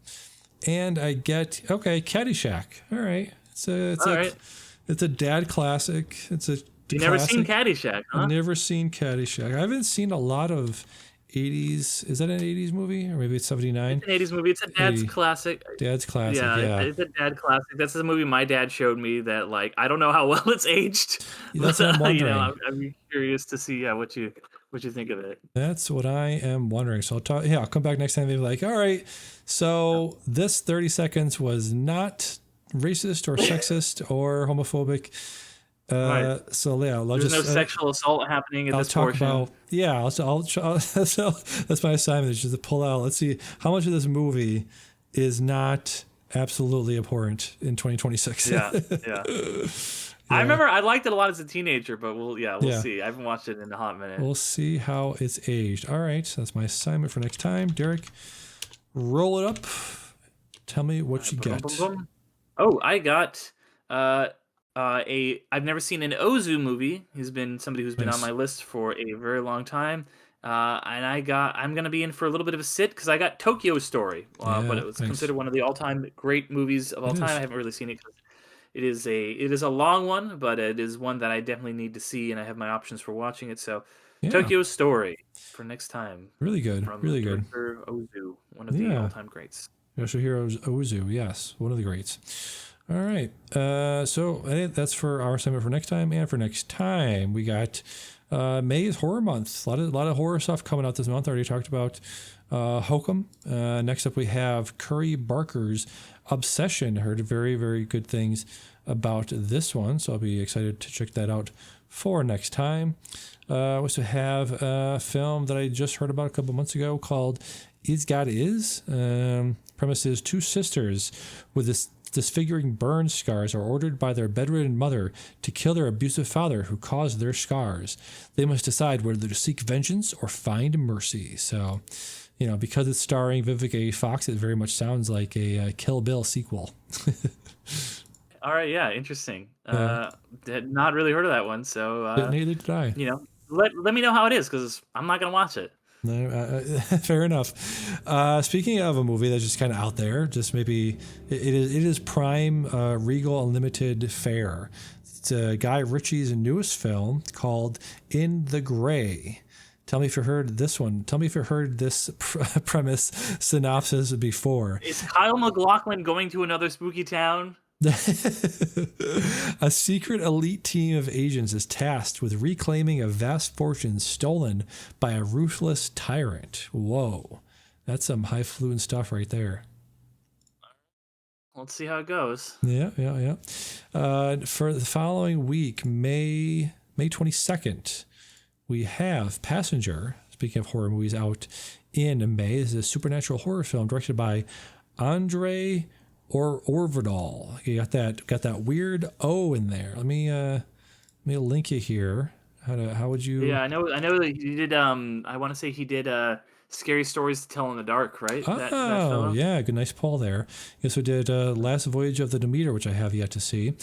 Speaker 1: And I get Caddyshack. All right. It's a dad classic.
Speaker 2: You've never seen Caddyshack, huh?
Speaker 1: I've never seen Caddyshack. I haven't seen a lot of 80s. Is that an 80s movie? Or maybe it's 79?
Speaker 2: It's an 80s movie. It's a dad's classic.
Speaker 1: Dad's classic, yeah.
Speaker 2: It's a dad classic. That's the movie my dad showed me that, like, I don't know how well it's aged.
Speaker 1: That's what I'm wondering.
Speaker 2: I'm curious to see what you think of it.
Speaker 1: That's what I am wondering. So I'll come back next time and be like, all right, so this 30 seconds was not racist or sexist or homophobic.
Speaker 2: Right.
Speaker 1: So yeah,
Speaker 2: there's no sexual assault happening in this portion.
Speaker 1: I'll that's my assignment, is just to pull out. Let's see how much of this movie is not absolutely abhorrent in 2026.
Speaker 2: Yeah. I remember I liked it a lot as a teenager, but we'll see. I haven't watched it in a hot minute.
Speaker 1: We'll see how it's aged. All right, so that's my assignment for next time. Derick, roll it up. Tell me what you got.
Speaker 2: Oh, I got I've never seen an Ozu movie. He's been somebody who's been on my list for a very long time. And I'm gonna be in for a little bit of a sit because I got Tokyo Story, but
Speaker 1: Yeah,
Speaker 2: it was
Speaker 1: nice.
Speaker 2: considered one of the all-time great movies of all
Speaker 1: It
Speaker 2: time. I
Speaker 1: is.
Speaker 2: haven't really seen it 'cause it is a long one, but it is one that I definitely need to see, and I have my options for watching it. So,
Speaker 1: Yeah,
Speaker 2: Tokyo Story for next time
Speaker 1: really good,
Speaker 2: from
Speaker 1: really good.
Speaker 2: director Ozu, one of the
Speaker 1: Yeah,
Speaker 2: all-time greats.
Speaker 1: Yoshihiro Ozu, yes, one of the greats. All right, so I think that's for our assignment for next time, and for next time we got May is Horror Month. A lot of horror stuff coming out this month. I already talked about Hokum. Next up we have Curry Barker's Obsession. Heard very, very good things about this one, so I'll be excited to check that out for next time. We also have a film that I just heard about a couple months ago called Is God Is. Premise is two sisters with disfiguring burn scars are ordered by their bedridden mother to kill their abusive father who caused their scars. They must decide whether to seek vengeance or find mercy. So, because it's starring Vivica A. Fox, it very much sounds like a Kill Bill sequel.
Speaker 2: All right, yeah, interesting.
Speaker 1: Yeah.
Speaker 2: Had not really heard of that one, so
Speaker 1: Neither did I.
Speaker 2: let me know how it is because I'm not gonna watch it.
Speaker 1: No, fair enough. Speaking of a movie that's just kind of out there, just maybe it is Prime Regal Unlimited fare. It's Guy Ritchie's newest film called In the Gray. Tell me if you heard this one. Tell me if you heard this premise synopsis before.
Speaker 2: Is Kyle MacLachlan going to another spooky town?
Speaker 1: A secret elite team of agents is tasked with reclaiming a vast fortune stolen by a ruthless tyrant. Whoa. That's some highfalutin stuff right there.
Speaker 2: Let's see how it goes.
Speaker 1: Yeah. For the following week, May 22nd, we have Passenger. Speaking of horror movies out in May, this is a supernatural horror film directed by Andre Orvidal. You got that weird O in there. Let me link you here. How would you?
Speaker 2: Yeah, I know that he did. I want to say he did. Scary Stories to Tell in the Dark, right?
Speaker 1: Oh,
Speaker 2: that fellow?
Speaker 1: yeah, good, nice Paul there. He also did Last Voyage of the Demeter, which I have yet to see.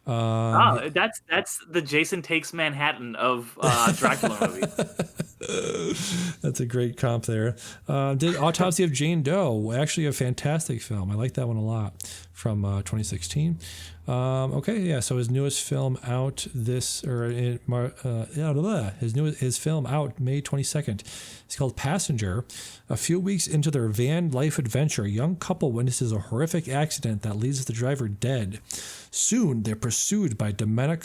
Speaker 2: That's the Jason Takes Manhattan of Dracula movies.
Speaker 1: That's a great comp there. Did Autopsy of Jane Doe, actually a fantastic film. I like that one a lot, from 2016. Okay, yeah. So his newest film out his film out May 22nd. It's called Passenger. A few weeks into their van life adventure, a young couple witnesses a horrific accident that leaves the driver dead. Soon, they're pursued by demonic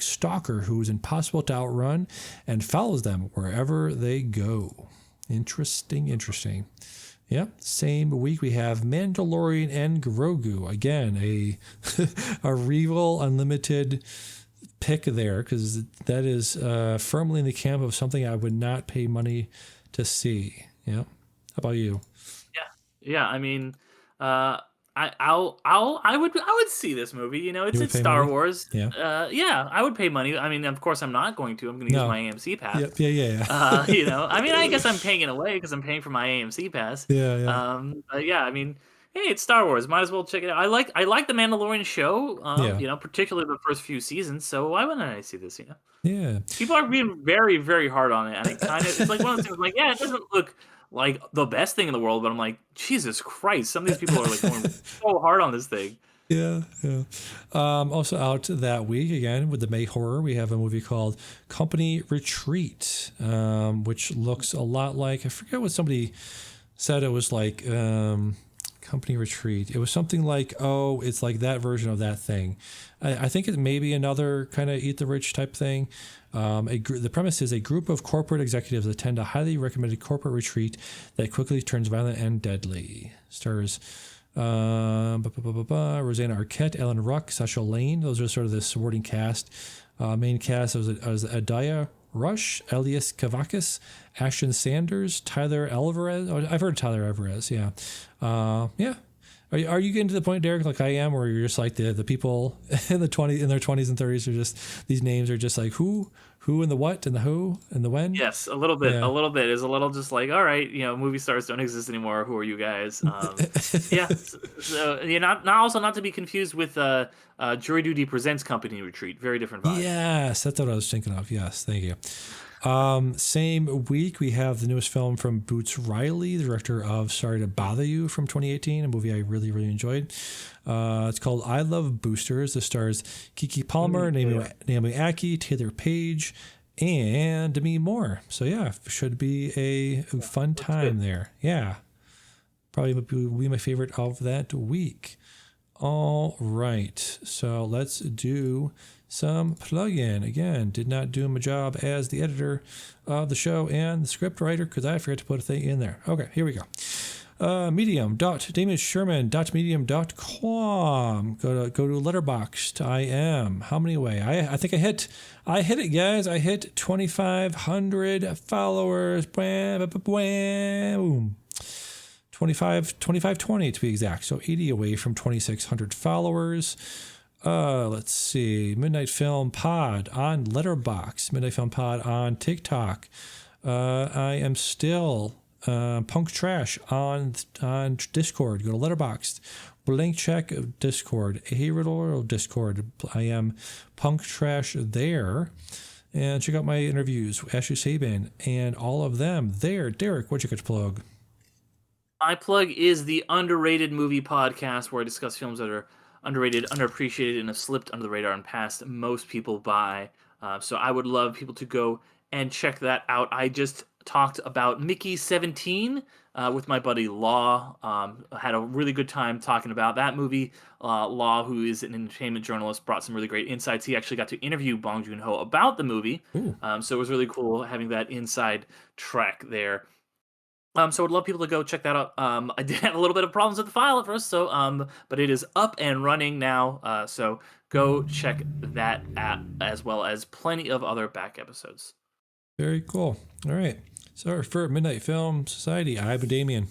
Speaker 1: stalker who is impossible to outrun and follows them wherever they go. Interesting. Yep. Same week we have Mandalorian and Grogu. Again, a Regal Unlimited pick there, because that is firmly in the camp of something I would not pay money to see. Yeah. How about you?
Speaker 2: Yeah. I mean, I would see this movie. It's Star
Speaker 1: money?
Speaker 2: Wars.
Speaker 1: Yeah.
Speaker 2: Yeah, I would pay money. I mean, of course, I'm not going to. I'm going to use my AMC pass.
Speaker 1: Yep. Yeah.
Speaker 2: I mean, I guess I'm paying it away because I'm paying for my AMC pass.
Speaker 1: Yeah.
Speaker 2: But yeah, I mean, hey, it's Star Wars. Might as well check it out. I like the Mandalorian show. Particularly the first few seasons. So why wouldn't I see this?
Speaker 1: Yeah.
Speaker 2: People are being very, very hard on it, and it's like one of those things. Like, yeah, it doesn't look like the best thing in the world, but I'm like, Jesus Christ, some of these people are like going so hard on this thing.
Speaker 1: Yeah. Also out that week, again, with the May horror, we have a movie called Company Retreat, which looks a lot like, I forget what somebody said it was like, Company Retreat. It was something like, it's like that version of that thing. I think it may be another kind of Eat the Rich type thing. The premise is a group of corporate executives attend a highly recommended corporate retreat that quickly turns violent and deadly. Stars Rosanna Arquette, Ellen Ruck, Sasha Lane. Those are sort of the supporting cast. Main cast was Adaya Rush, Elias Kavakis, Ashton Sanders, Tyler Alvarez. Oh, I've heard Tyler Alvarez. Yeah. Are you getting to the point, Derick, like I am, where you're just like the people in their 20s and 30s are just, these names are just like who and the what and the who and the when?
Speaker 2: Yes, a little bit.
Speaker 1: Yeah.
Speaker 2: A little bit is a little just like, all right, movie stars don't exist anymore. Who are you guys? Yeah. So not to be confused with Jury Duty Presents Company Retreat. Very different vibe.
Speaker 1: Yes, that's what I was thinking of. Yes, thank you. Same week, we have the newest film from Boots Riley, the director of Sorry to Bother You from 2018, a movie I really, really enjoyed. It's called I Love Boosters. This stars Keke Palmer, Naomi Ackie, Taylor Page, and Demi Moore. So yeah, should be a fun time there. Yeah, probably will be my favorite of that week. All right, so let's do some plug-in. Again, did not do my job as the editor of the show and the script writer because I forgot to put a thing in there. Okay, here we go. Medium.damiansherman.medium.com. Go to Letterboxd. I am. How many away? I think I hit it, guys. I hit 2,500 followers. Boom. 2520 to be exact. So 80 away from 2,600 followers. Let's see. Midnight Film Pod on Letterboxd. Midnight Film Pod on TikTok. I am still Punk Trash on Discord. Go to Letterboxd. Blank Check Discord. Hayrol Discord. I am Punk Trash there. And check out my interviews with Ashley Sabin and all of them there. Derick, what you got to plug?
Speaker 2: My plug is the Underrated Movie Podcast, where I discuss films that are underrated, underappreciated, and have slipped under the radar and passed most people by. So I would love people to go and check that out. I just talked about Mickey 17 with my buddy Law. I had a really good time talking about that movie. Law, who is an entertainment journalist, brought some really great insights. He actually got to interview Bong Joon-ho about the movie. So it was really cool having that inside track there. So I'd love people to go check that out. I did have a little bit of problems with the file at first, so but it is up and running now. So go check that out, as well as plenty of other back episodes.
Speaker 1: Very cool. All right. So for Midnight Film Society, I've been Damian.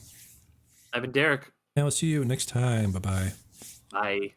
Speaker 2: I've been Derick.
Speaker 1: And I'll see you next time. Bye-bye.
Speaker 2: Bye.